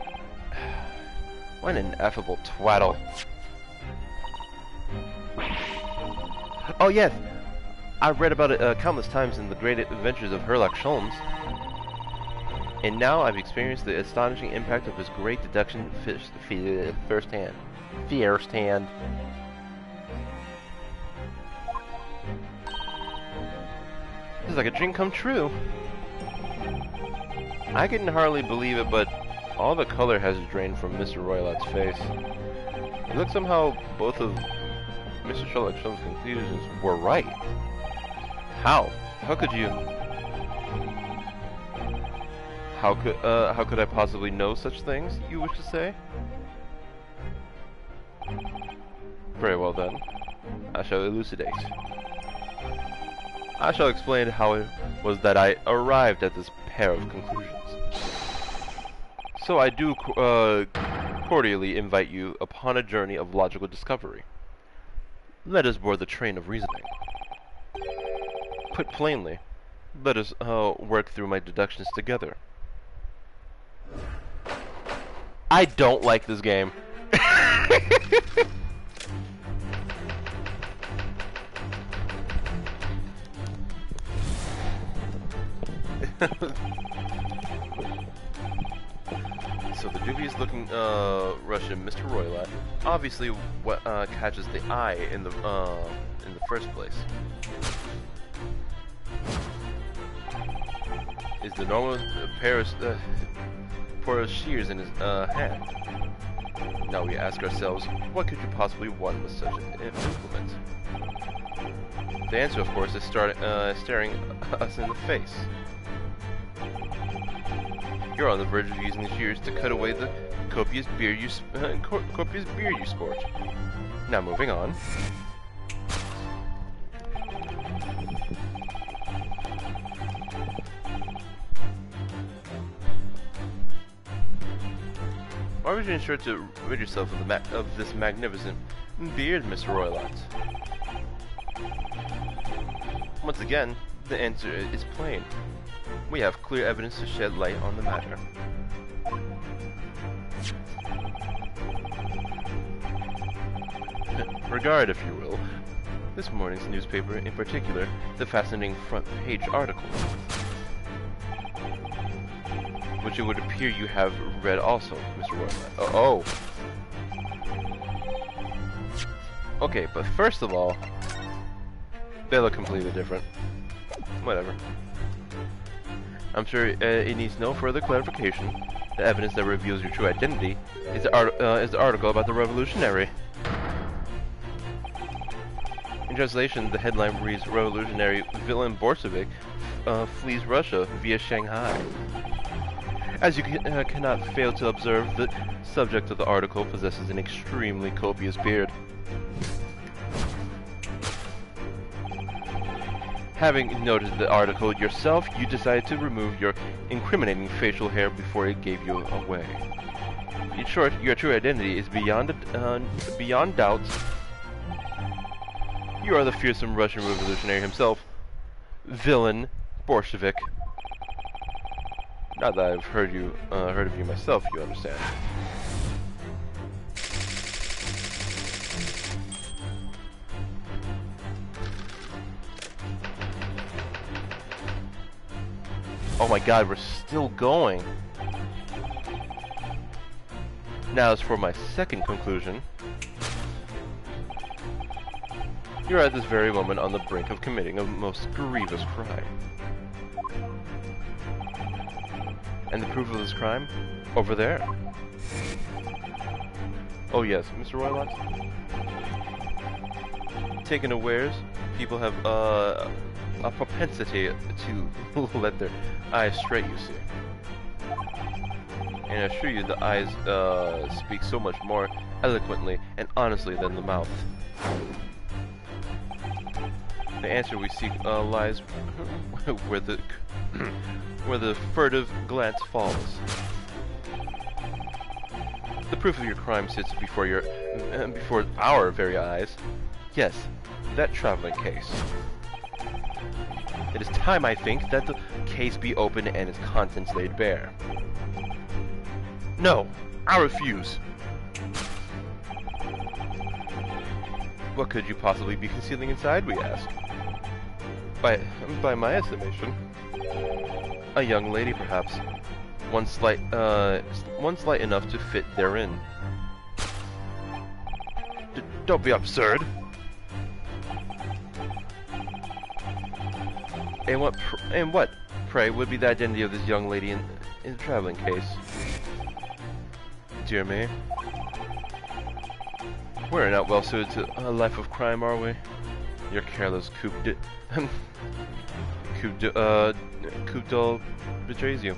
S1: What an ineffable twaddle. Oh yes! I've read about it countless times in the great adventures of Herlock Sholmes. And now I've experienced the astonishing impact of his great deduction firsthand. Firsthand. This is like a dream come true. I can hardly believe it, but all the color has drained from Mr. Roylat's face. It looks somehow both of Mr. Sherlock Holmes' conclusions were right. How? How could you? How could I possibly know such things, you wish to say? Very well then. I shall elucidate. I shall explain how it was that I arrived at this pair of conclusions. So I do cordially invite you upon a journey of logical discovery. Let us board the train of reasoning. Put plainly, let us work through my deductions together. I don't like this game. So the dubious-looking Russian, Mr. Roylat, obviously what catches the eye in the first place is the normal pair of shears in his hand. Now we ask ourselves, what could you possibly want with such an implement? The answer, of course, is staring us in the face. You're on the verge of using the shears to cut away the copious beard you sport. Now moving on. Why would you ensure to rid yourself of this magnificent beard, Mr. Roylat? Once again, the answer is plain. We have clear evidence to shed light on the matter. Regard, if you will, this morning's newspaper, in particular, the fascinating front page article, which it would appear you have read also, Mr. Roylat. Oh. Okay, but first of all, they look completely different. Whatever. I'm sure it needs no further clarification. The evidence that reveals your true identity is the article about the revolutionary. In translation, the headline reads, "Revolutionary villain Bolshevik flees Russia via Shanghai." As you cannot fail to observe, the subject of the article possesses an extremely copious beard. Having noted the article yourself, you decided to remove your incriminating facial hair before it gave you away. In short, your true identity is beyond doubt. You are the fearsome Russian revolutionary himself, villain Bolshevik. Not that I've heard of you myself, you understand. Oh my god, we're still going. Now as for my second conclusion. You're at this very moment on the brink of committing a most grievous crime. And the proof of this crime? Over there. Oh yes, Mr. Roylott? Taken unawares, people have a propensity to let their eyes stray, you see. And I assure you the eyes speak so much more eloquently and honestly than the mouth. The answer we seek lies where the furtive glance falls. The proof of your crime sits before our very eyes. Yes, that traveling case. It is time, I think, that the case be opened and its contents laid bare. No, I refuse. What could you possibly be concealing inside, we ask? By my estimation, a young lady, perhaps. One slight enough to fit therein. Don't be absurd. And what, pray, would be the identity of this young lady in the traveling case? Dear me. We're not well suited to a life of crime, are we? Your careless coup d'etat betrays you.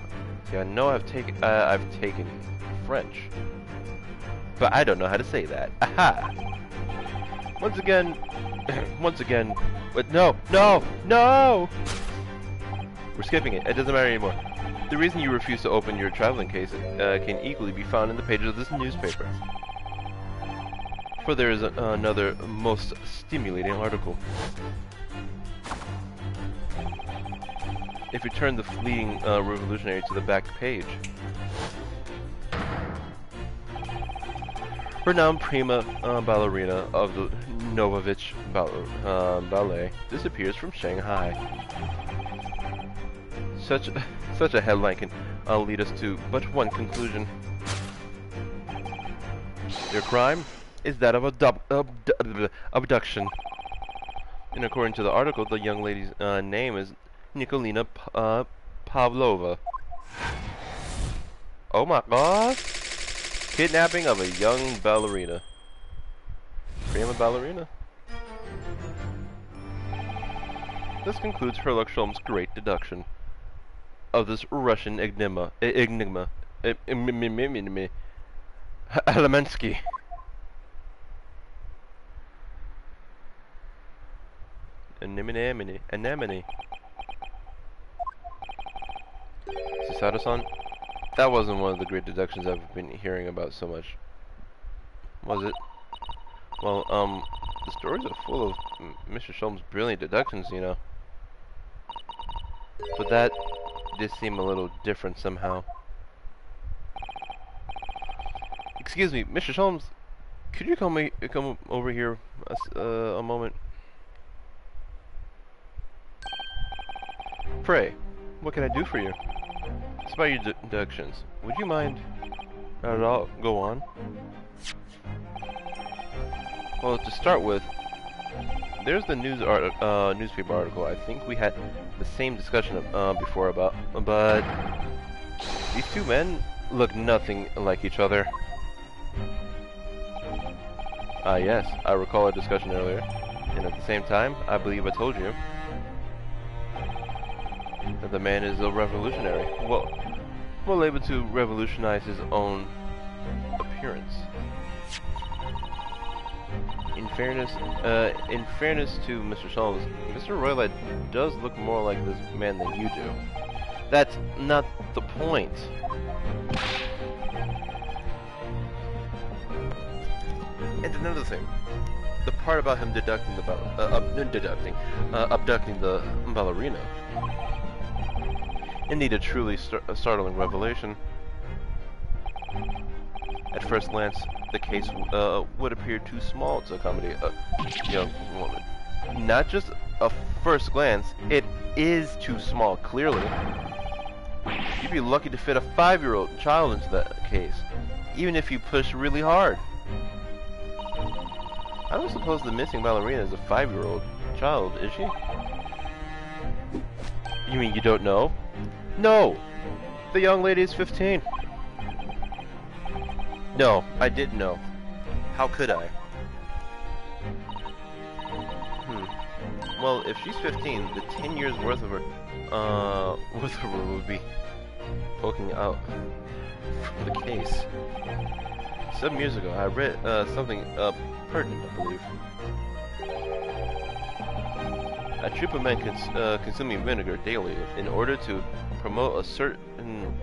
S1: Yeah, I know I've taken French, but I don't know how to say that. Aha! Once again, but no! We're skipping it. It doesn't matter anymore. The reason you refuse to open your traveling case can equally be found in the pages of this newspaper. For there is another most stimulating article. If you turn the fleeing revolutionary to the back page. Renowned prima ballerina of the Novovich Ballet disappears from Shanghai. Such a headline can lead us to but one conclusion. Your crime is that of abduction. And according to the article, the young lady's name is Nikolina Pavlova. Oh my god! Kidnapping of a young ballerina. Prima ballerina? This concludes Sherlock Holmes' great deduction of this Russian enigma. Alemensky. Anemone. Sasada-san? That wasn't one of the great deductions I've been hearing about so much. Was it? Well, the stories are full of Mr. Sholmes' brilliant deductions, you know. But that did seem a little different somehow. Excuse me, Mr. Sholmes, could you come over here a moment? Pray, what can I do for you? It's about your deductions. Would you mind? Not at all. Go on. Well, to start with, there's the newspaper article. I think we had the same discussion before about, but these two men look nothing like each other. Yes, I recall our discussion earlier, and at the same time, I believe I told you that the man is a revolutionary. Well, well able to revolutionize his own appearance. In fairness to Mr. Sholmes, Mr. Roylett does look more like this man than you do. That's not the point. And another thing, the part about him abducting the ballerina. Indeed, a truly startling revelation. At first glance, the case would appear too small to accommodate a young woman. Not just a first glance, it is too small, clearly. You'd be lucky to fit a 5-year-old child into that case, even if you push really hard. I don't suppose the missing ballerina is a 5-year-old child, is she? You mean you don't know? No! The young lady is 15. No, I didn't know. How could I? Well, if she's 15, the 10 years worth of her would be poking out from the case. Some years ago, I read something pertinent, I believe. A troop of men consuming vinegar daily in order to promote a certain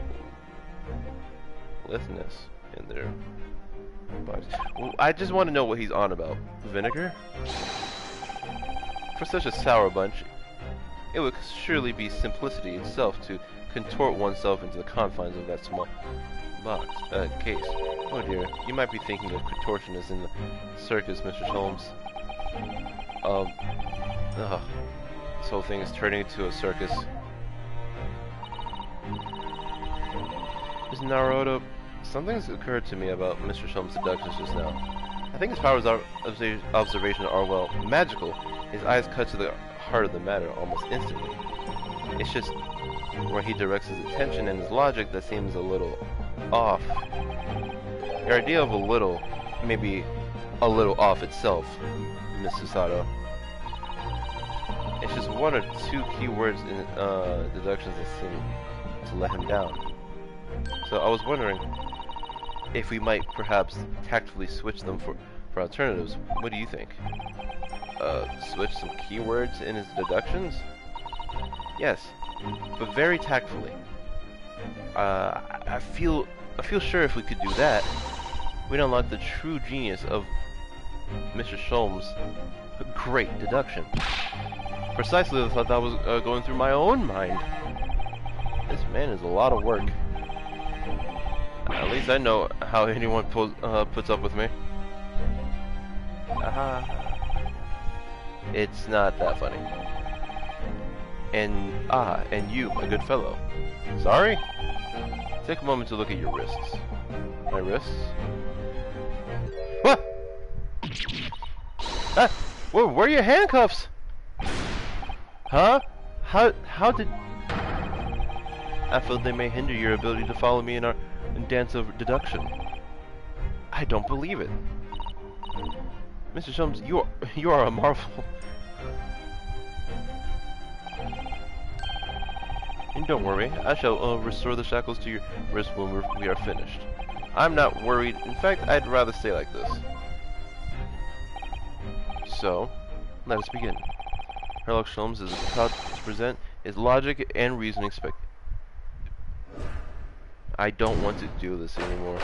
S1: lithness in their bodies. Well, I just want to know what he's on about. Vinegar? For such a sour bunch, it would surely be simplicity itself to contort oneself into the confines of that small box, case. Oh dear, you might be thinking of contortionists in the circus, Mr. Sholmes. This whole thing is turning into a circus. Ms. Naruto, something's occurred to me about Mr. Sholmes' deductions just now. I think his powers of observation are, well, magical. His eyes cut to the heart of the matter almost instantly. It's just where he directs his attention and his logic that seems a little off. Your idea of a little may be a little off itself, Miss Susato. It's just one or two key words in deductions that seem to let him down. So I was wondering if we might perhaps tactfully switch them for alternatives. What do you think? Switch some keywords in his deductions? Yes, but very tactfully. I feel sure if we could do that, we'd unlock the true genius of Mr. Sholmes' great deduction. Precisely the thought that was going through my own mind. This man is a lot of work. At least I know how anyone puts up with me. Aha. It's not that funny. And you, my good fellow. Sorry? Take a moment to look at your wrists. My wrists? What? Ah! Where are your handcuffs? Huh? How did... I feel they may hinder your ability to follow me in our dance of deduction. I don't believe it. Mr. Sholmes, you are a marvel. And don't worry, I shall restore the shackles to your wrist when we are finished. I'm not worried. In fact, I'd rather stay like this. So, let us begin. Sherlock Sholmes is proud to present his logic and reasoning I don't want to do this anymore.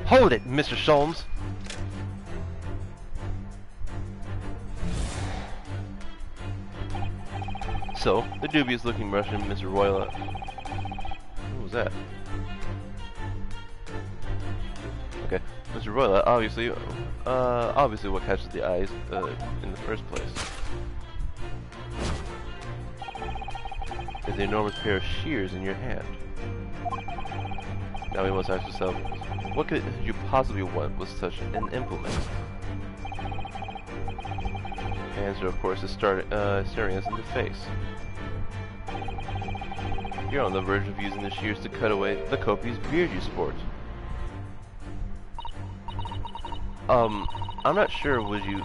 S1: Hold it, Mr. Sholmes! So, the dubious-looking Russian, Mr. Roylett. What was that? Okay, Mr. Roylett, obviously what catches the eyes in the first place is the enormous pair of shears in your hand. Now we must ask yourself, what could you possibly want with such an implement? The answer, of course, is staring us in the face. You're on the verge of using the shears to cut away the copious beard you sport. I'm not sure, would you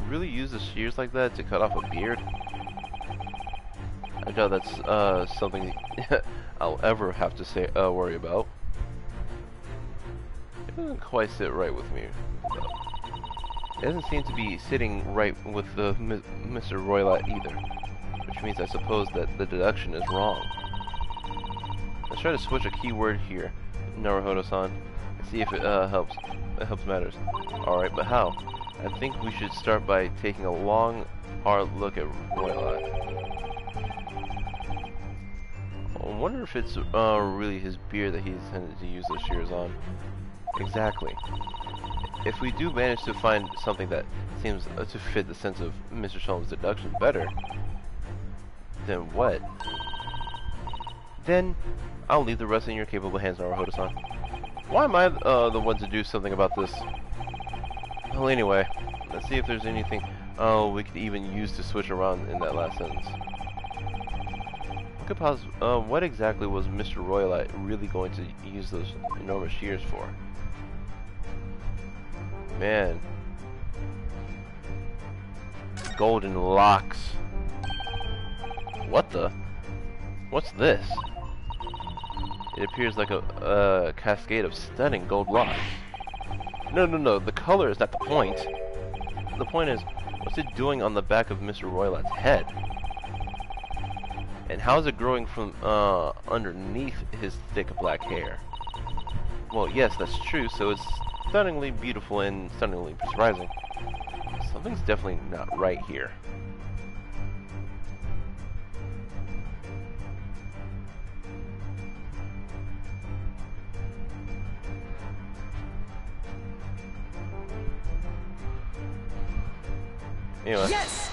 S1: really use the shears like that to cut off a beard? I doubt that's something I'll ever have to say worry about. It doesn't quite sit right with me. It doesn't seem to be sitting right with Mr. Roylott either, which means I suppose that the deduction is wrong. Let's try to switch a keyword here, Naruhodo-san, and see if it helps. It helps matters. Alright, but how? I think we should start by taking a long, hard look at Roylott. I wonder if it's really his beard that he's intended to use those shears on. Exactly. If we do manage to find something that seems to fit the sense of Mr. Sholmes' deduction better, then what? Then I'll leave the rest in your capable hands, Naruhodo-san. Why am I the one to do something about this? Well, anyway, let's see if there's anything we could even use to switch around in that last sentence. What exactly was Mr. Roylott really going to use those enormous shears for? Man. Golden locks. What the? What's this? It appears like a cascade of stunning gold locks. No, the color is not the point. The point is, what's it doing on the back of Mr. Roylott's head? And how is it growing from underneath his thick black hair? Well, yes, that's true, so it's stunningly beautiful and stunningly surprising. Something's definitely not right here. Anyway. Yes!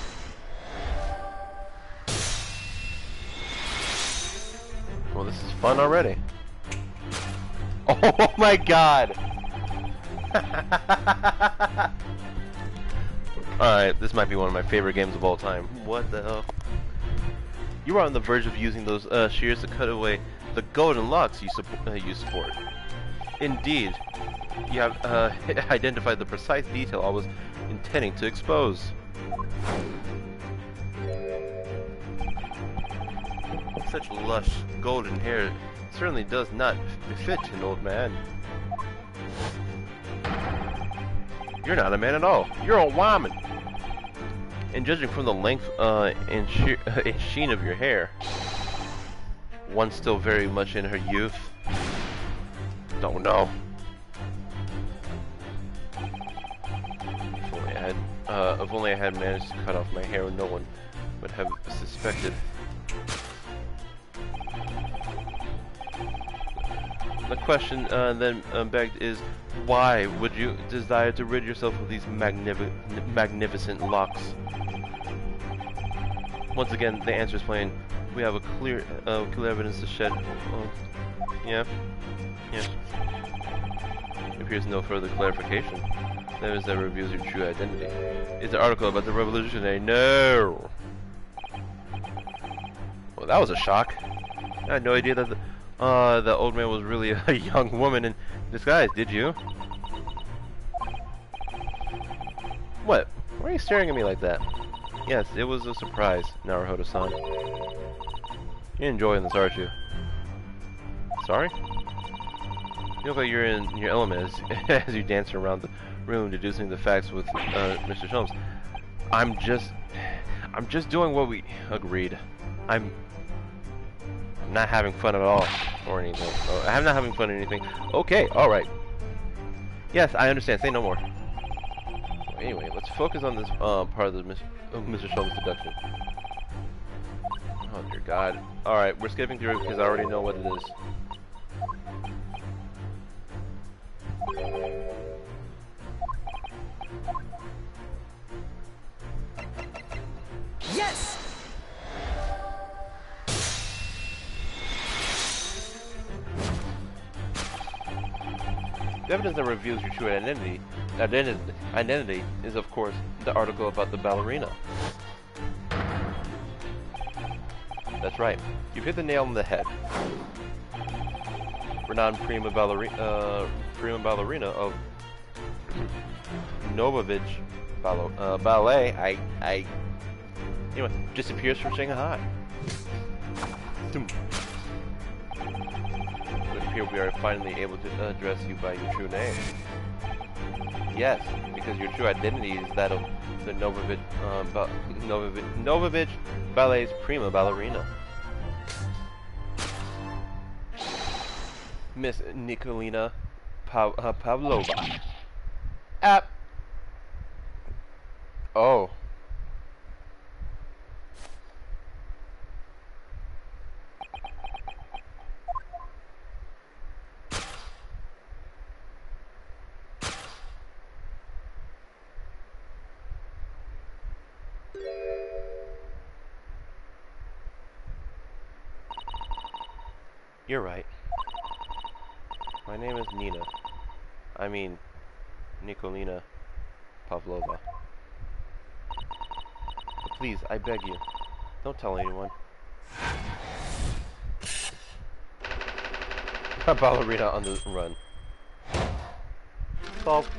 S1: Well, this is fun already. Oh my god! Alright, this might be one of my favorite games of all time. What the hell? You are on the verge of using those shears to cut away the golden locks you support. Indeed, you have identified the precise detail I was intending to expose. Such lush golden hair certainly does not befit an old man. You're not a man at all. You're a woman. And judging from the length and sheen of your hair, one still very much in her youth. Don't know. If only I had managed to cut off my hair, no one would have suspected. The question then begged is, why would you desire to rid yourself of these magnificent locks? Once again, the answer is plain. We have a clear evidence to shed. Yeah. There appears no further clarification. That is that reveals your true identity. It's an article about the revolutionary. No. Well, that was a shock. I had no idea that the old man was really a young woman in disguise. Did you? What? Why are you staring at me like that? Yes, it was a surprise, Naruhodo-san. You're enjoying this, aren't you? Sorry? You look like you're in your element as you dance around the room deducing the facts with Mr. Sholmes. I'm just doing what we agreed. I'm not having fun at all or anything. I'm not having fun or anything. Okay, alright. Yes, I understand. Say no more. Anyway, let's focus on this part of the Mr. Sholmes' deduction. Oh dear God. Alright, we're skipping through it because I already know what it is.
S2: Yes!
S1: The evidence that reveals your true identity is, of course, the article about the ballerina. That's right. You've hit the nail on the head. Renowned prima ballerina of Novovich Ballet. Anyway, disappears from Shanghai. appear we are finally able to address you by your true name. Yes, because your true identity is that of the Novovich Ballet's prima ballerina. Miss Nikolina Pavlova. Oh. You're right. My name is Nina. I mean, Nikolina Pavlova. But please, I beg you, don't tell anyone. A ballerina on the run. Solved.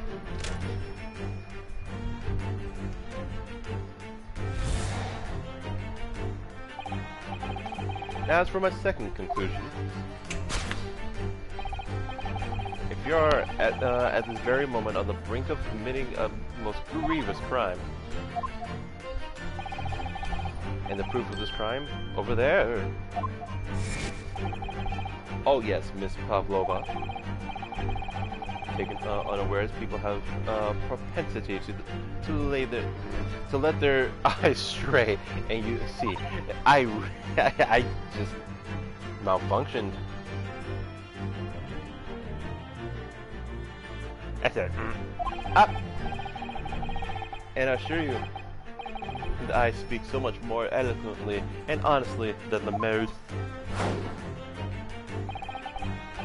S1: Now as for my second conclusion. If you are at this very moment on the brink of committing a most grievous crime, and the proof of this crime, over there. Oh yes, Miss Pavlova. Taken unawares, people have propensity to let their eyes stray, and you see, I just malfunctioned. I said, and I assure you, that I speak so much more eloquently and honestly than the most.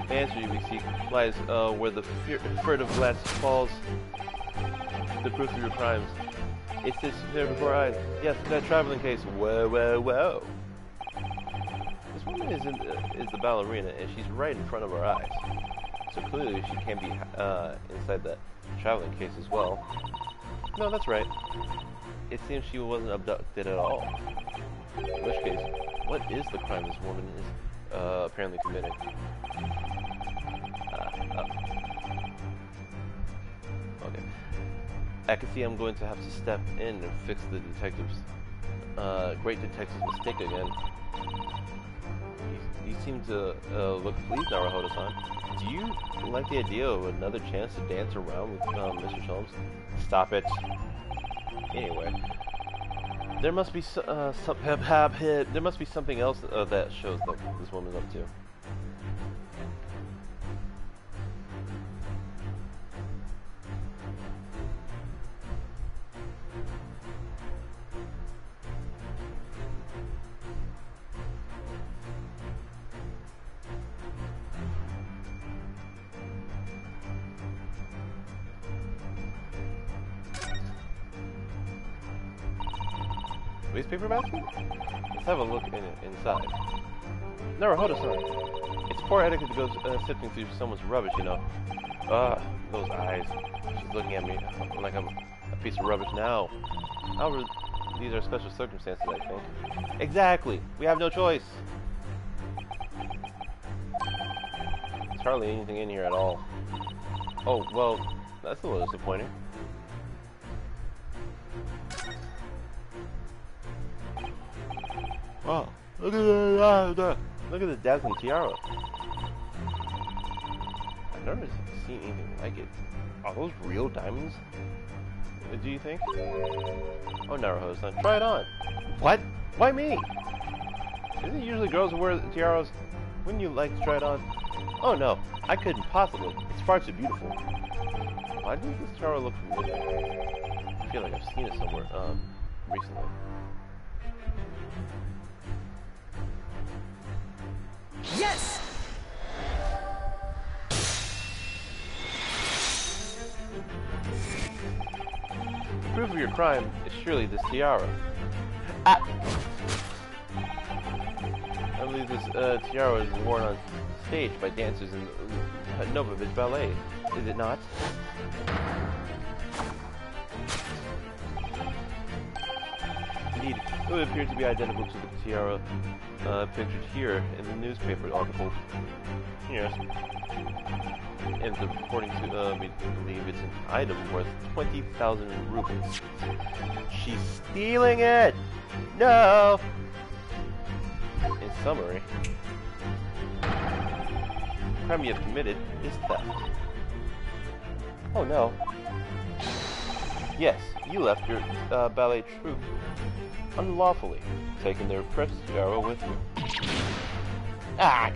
S1: The answer we seek lies where the furtive glance falls. The proof of your crimes. It sits there before our eyes. Yes, that traveling case. Whoa, whoa, whoa. This woman is the ballerina, and she's right in front of our eyes. So clearly she can be inside that traveling case as well. No, that's right. It seems she wasn't abducted at all. In which case, what is the crime this woman is apparently committing? Okay. I can see I'm going to have to step in and fix the great detective's mistake again. You seem to look pleased now, Rahoto-san. Do you like the idea of another chance to dance around with Mr. Sholmes? Stop it. Anyway, there must be there must be something else that shows that this woman's up to. Wastepaper basket? Let's have a look inside. Naruhodo-san. It's poor etiquette to go sifting through someone's rubbish, you know. Those eyes. She's looking at me like I'm a piece of rubbish now. However, these are special circumstances, I think. Exactly! We have no choice! There's hardly anything in here at all. Oh, well, that's a little disappointing. Wow, look at the dazzling tiara. I've never seen anything like it. Are those real diamonds? Do you think? Oh, Naruhodo-san, try it on. What? Why me? Isn't it usually girls who wear tiaras? Wouldn't you like to try it on? Oh no, I couldn't possibly. It's far too beautiful. Why does this tiara look familiar? I feel like I've seen it somewhere, recently.
S2: Yes!
S1: The proof of your crime is surely this tiara. I believe this tiara is worn on stage by dancers in the Novovich Ballet, is it not? Indeed, it would appear to be identical to the tiara pictured here in the newspaper article. Yes. And according to we believe it's an item worth 20,000 rupees. She's stealing it! No! In summary, the crime you have committed is theft. Oh no. Yes, you left your ballet troupe unlawfully, taking their precious tiara with you. Ah!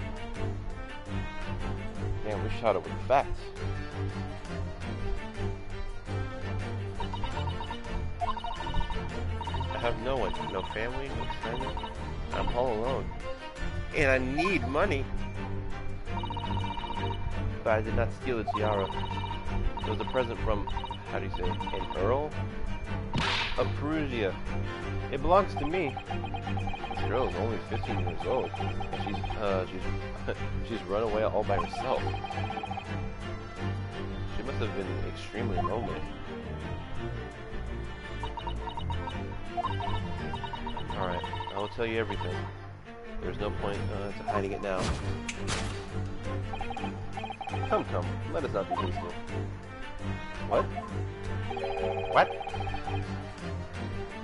S1: Man, we shot it with facts. I have no one, no family, no friends. I'm all alone. And I need money. But I did not steal the tiara. It was a present from, how do you say, an earl of Perugia. It belongs to me. This girl is only 15 years old, and she's run away all by herself. She must have been extremely lonely. Alright, I will tell you everything. There's no point to hiding it now. Come, let us not be hasty. What? What?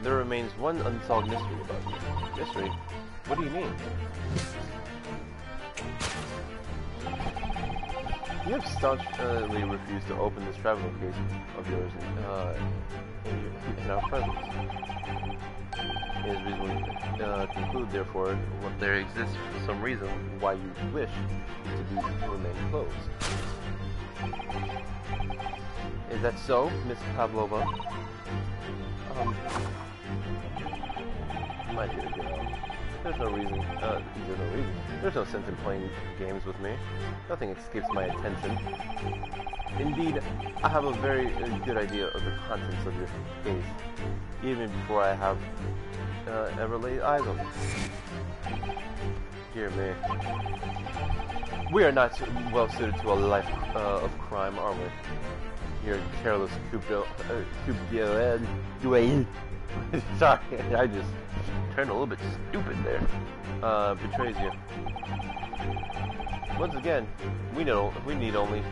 S1: There remains one unsolved mystery about you. Mystery? What do you mean? You have staunchly refused to open this traveling case of yours in our presence. It is reasonable to conclude, therefore, that there exists some reason why you wish to remain closed. Is that so, Miss Pavlova? My dear girl, there's no reason. There's no sense in playing games with me. Nothing escapes my attention. Indeed, I have a very good idea of the contents of your case, even before I have ever laid eyes on it. Dear me. We are not well suited to a life of crime, are we? Your careless sorry, I just turned a little bit stupid there. Betrays you. Once again, we need only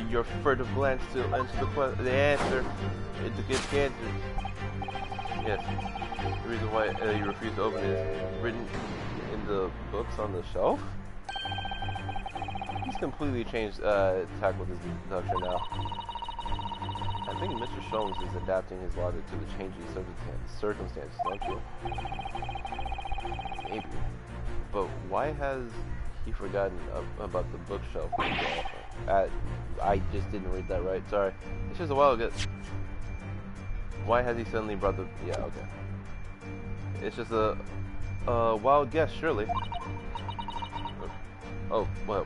S1: your furtive glance to answer the answer. To get the answer. Yes. The reason why you refuse to open it is written in the books on the shelf. He's completely changed tack with his deduction now. I think Mr. Sholmes is adapting his logic to the changing circumstances, don't you? Maybe. But why has he forgotten about the bookshelf? I just didn't read that right, sorry. It's just a while ago. Why has he suddenly brought the... Yeah, okay. It's just a wild guess, surely. Oh, well,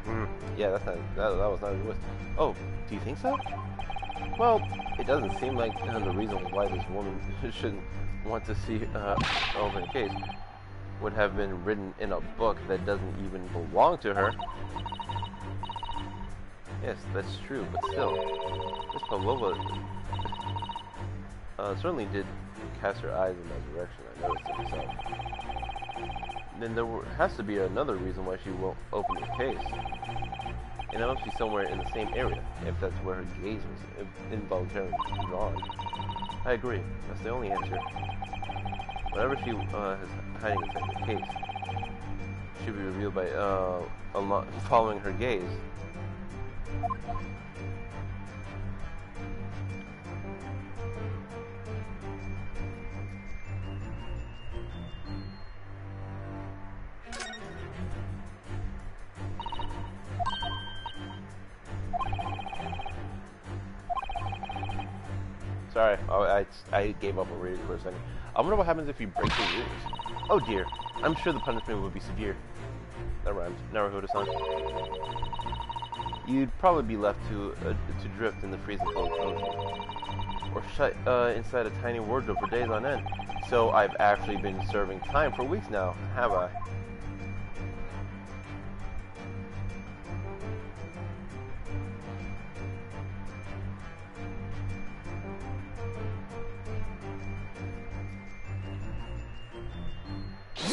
S1: yeah, that was not even with. Oh, do you think so? Well, it doesn't seem like the reason why this woman shouldn't want to see open a case would have been written in a book that doesn't even belong to her. Yes, that's true, but still, Miss Pavlova certainly did cast her eyes in that direction. I noticed it myself. Then there has to be another reason why she won't open the case. And it must be somewhere in the same area, if that's where her gaze was involuntarily drawn. I agree. That's the only answer. Whatever she is hiding inside the case should be revealed by following her gaze. Sorry, I gave up on reading for a second. I wonder what happens if you break the rules. Oh dear, I'm sure the punishment would be severe. That rhymes. Naruhodo-san. You'd probably be left to drift in the freezing cold ocean, or shut inside a tiny wardrobe for days on end. So I've actually been serving time for weeks now, have I?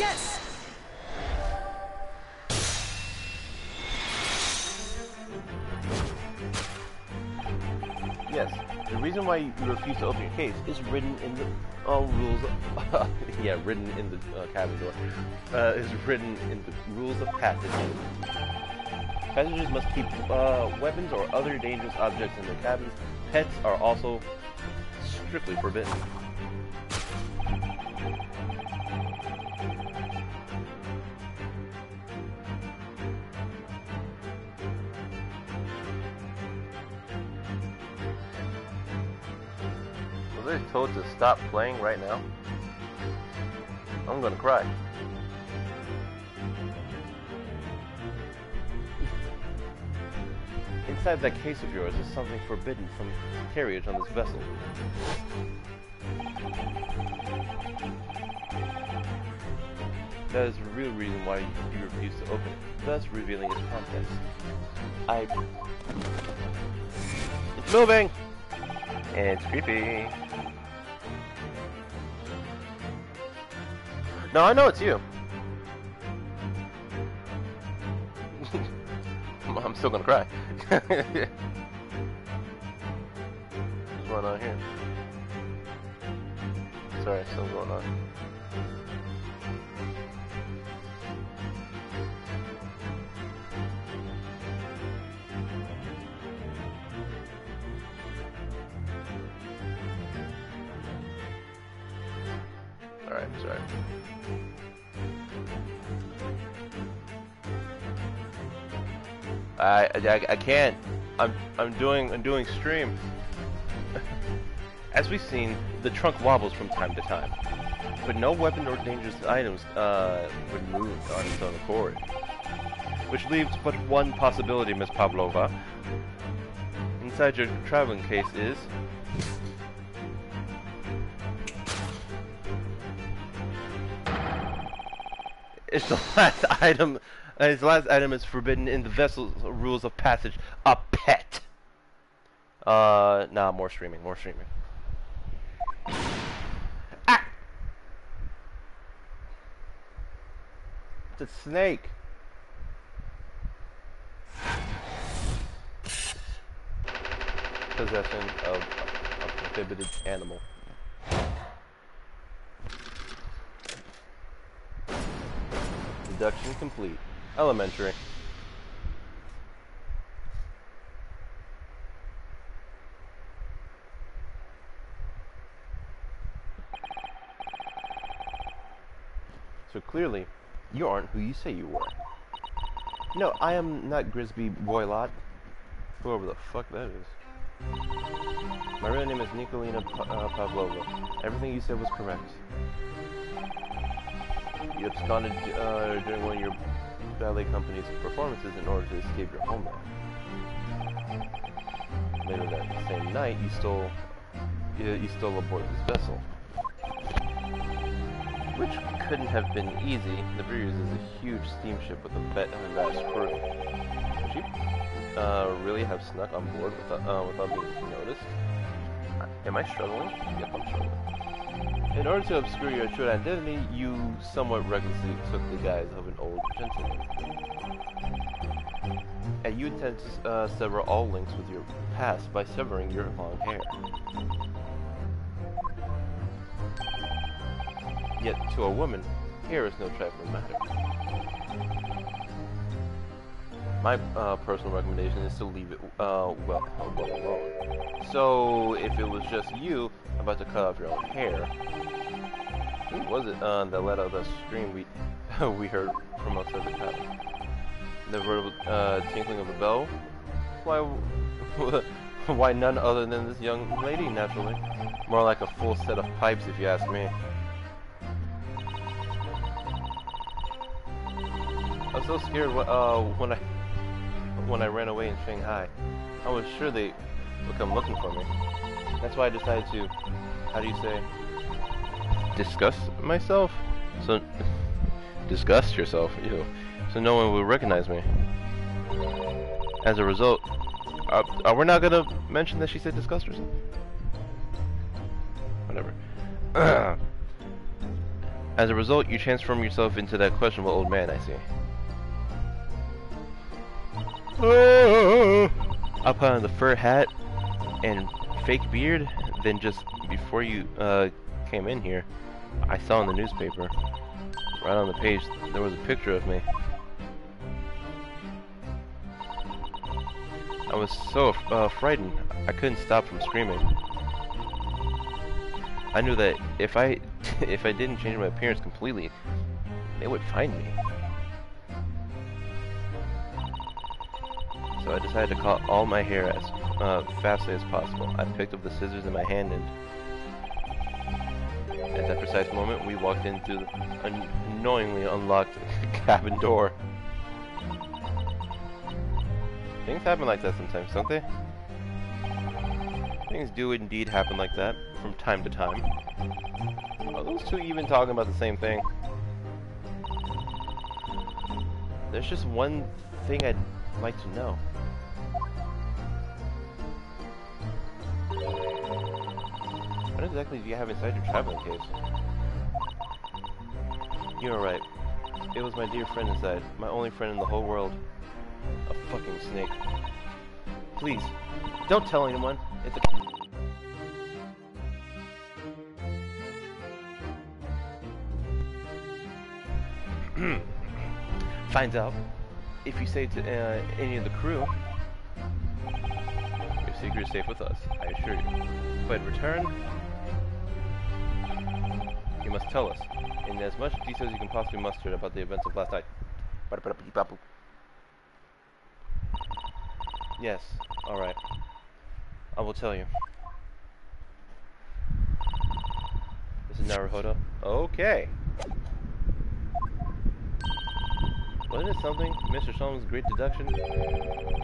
S2: Yes!
S1: Yes, the reason why you refuse to open your case is written in the rules. Yeah, written in the cabin door. Is written in the rules of passage. Passengers must keep weapons or other dangerous objects in their cabins. Pets are also strictly forbidden. Was I told to stop playing right now? I'm gonna cry. Inside that case of yours is something forbidden from carriage on this vessel. That is the real reason why you refuse to open it, thus revealing its contents. It's moving! It's creepy. No, I know it's you. I'm still gonna cry. What's going on here? Sorry, still going on. Alright, sorry. I can't. I'm doing stream. As we've seen, the trunk wobbles from time to time, but no weapon or dangerous items would move on its own accord. Which leaves but one possibility, Miss Pavlova. Inside your traveling case is it's the last item. His last item is forbidden in the vessel's rules of passage. A pet. Nah, more streaming. Ah! It's a snake. Possession of a prohibited animal. Deduction complete. Elementary. So clearly, you aren't who you say you were. No, I am not Grisby Boylot. Whoever the fuck that is. My real name is Nikolina Pavlova. Everything you said was correct. You absconded during one of your ballet company's performances in order to escape your homeland. Later that same night, you stole aboard this vessel, which couldn't have been easy. The Breeze is a huge steamship with a vast crew. Would you really have snuck on board without being noticed? Am I struggling? Yep, I'm struggling. In order to obscure your true identity, you somewhat recklessly took the guise of an old gentleman. And you intend to sever all links with your past by severing your long hair. Yet, to a woman, hair is no trifling matter. My personal recommendation is to leave it well alone. So, if it was just you about to cut off your own hair, who was it that let out the scream we heard from outside the cabin? The verbal tinkling of a bell? Why none other than this young lady, naturally. More like a full set of pipes, if you ask me. I was so scared when I ran away in Shanghai. I was sure they would come looking for me. That's why I decided to, how do you say, disgust myself? So, disgust yourself, ew. So no one will recognize me. As a result, are we not gonna mention that she said disgust herself? Whatever. As a result, you transform yourself into that questionable old man I see. I put on the fur hat and fake beard, then just before you came in here, I saw in the newspaper, right on the page, there was a picture of me. I was so frightened, I couldn't stop from screaming. I knew that if I didn't change my appearance completely, they would find me. So I decided to cut all my hair as fastly as possible. I picked up the scissors in my hand, and at that precise moment, we walked into the annoyingly unlocked cabin door. Things happen like that sometimes, don't they? Things do indeed happen like that from time to time. Are those two even talking about the same thing? There's just one thing I'd like to know. What exactly do you have inside your traveling case? You're right. It was my dear friend inside. My only friend in the whole world. A fucking snake. Please, don't tell anyone. It's a... Finds out. If you say to any of the crew, your secret is safe with us, I assure you. But in return, you must tell us, in as much detail as you can possibly muster about the events of last night. Yes, alright. I will tell you. This is Naruhodo. Okay. Wasn't it something, Mr. Solom's great deduction?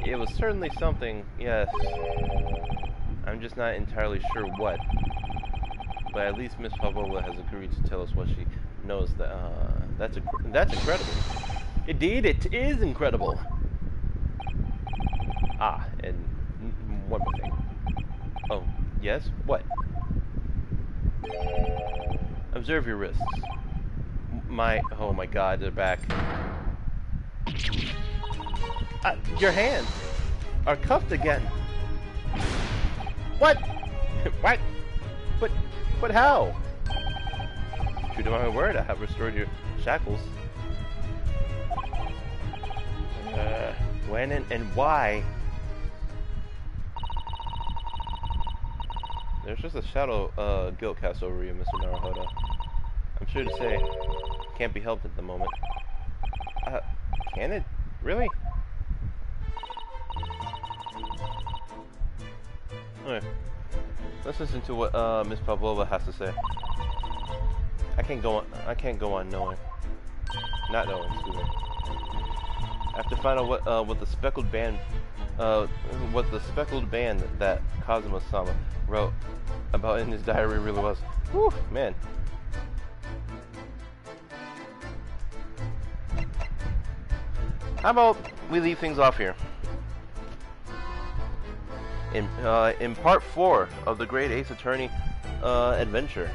S1: It was certainly something, yes. I'm just not entirely sure what. But at least Miss Pavlova has agreed to tell us what she knows. That's incredible. Indeed, it is incredible. Ah, and one more thing. Oh, yes? What? Observe your wrists. Oh my god, they're back. Your hands are cuffed again. What? What? But how? True to my word, I have restored your shackles. When and why? There's just a shadow guilt cast over you, Mr. Naruhodo. I'm sure to say, can't be helped at the moment. Can it? Really? Alright. Let's listen to what Miss Pavlova has to say. I can't go on knowing. Not knowing, excuse me. I have to find out what the speckled band that Kazuma-sama wrote about in his diary really was. Whew, man. How about we leave things off here? In part 4 of the Great Ace Attorney adventure,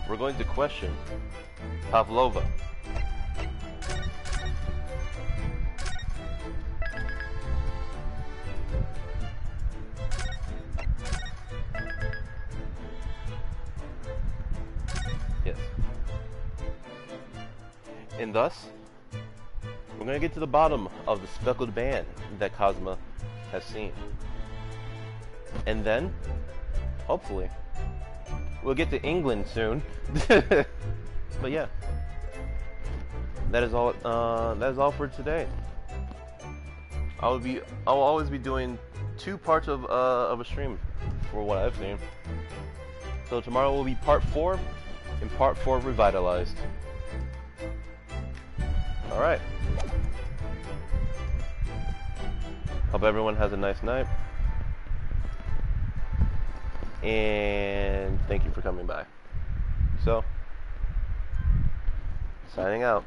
S1: we're going to question Pavlova. Yes. And thus, we're going to get to the bottom of the speckled band that Kazuma has seen. And then, hopefully, we'll get to England soon. But yeah. That is all for today. I'll always be doing 2 parts of a stream for what I've seen. So tomorrow will be part 4 and part 4 Revitalized. Alright. Hope everyone has a nice night. And thank you for coming by. So, signing out.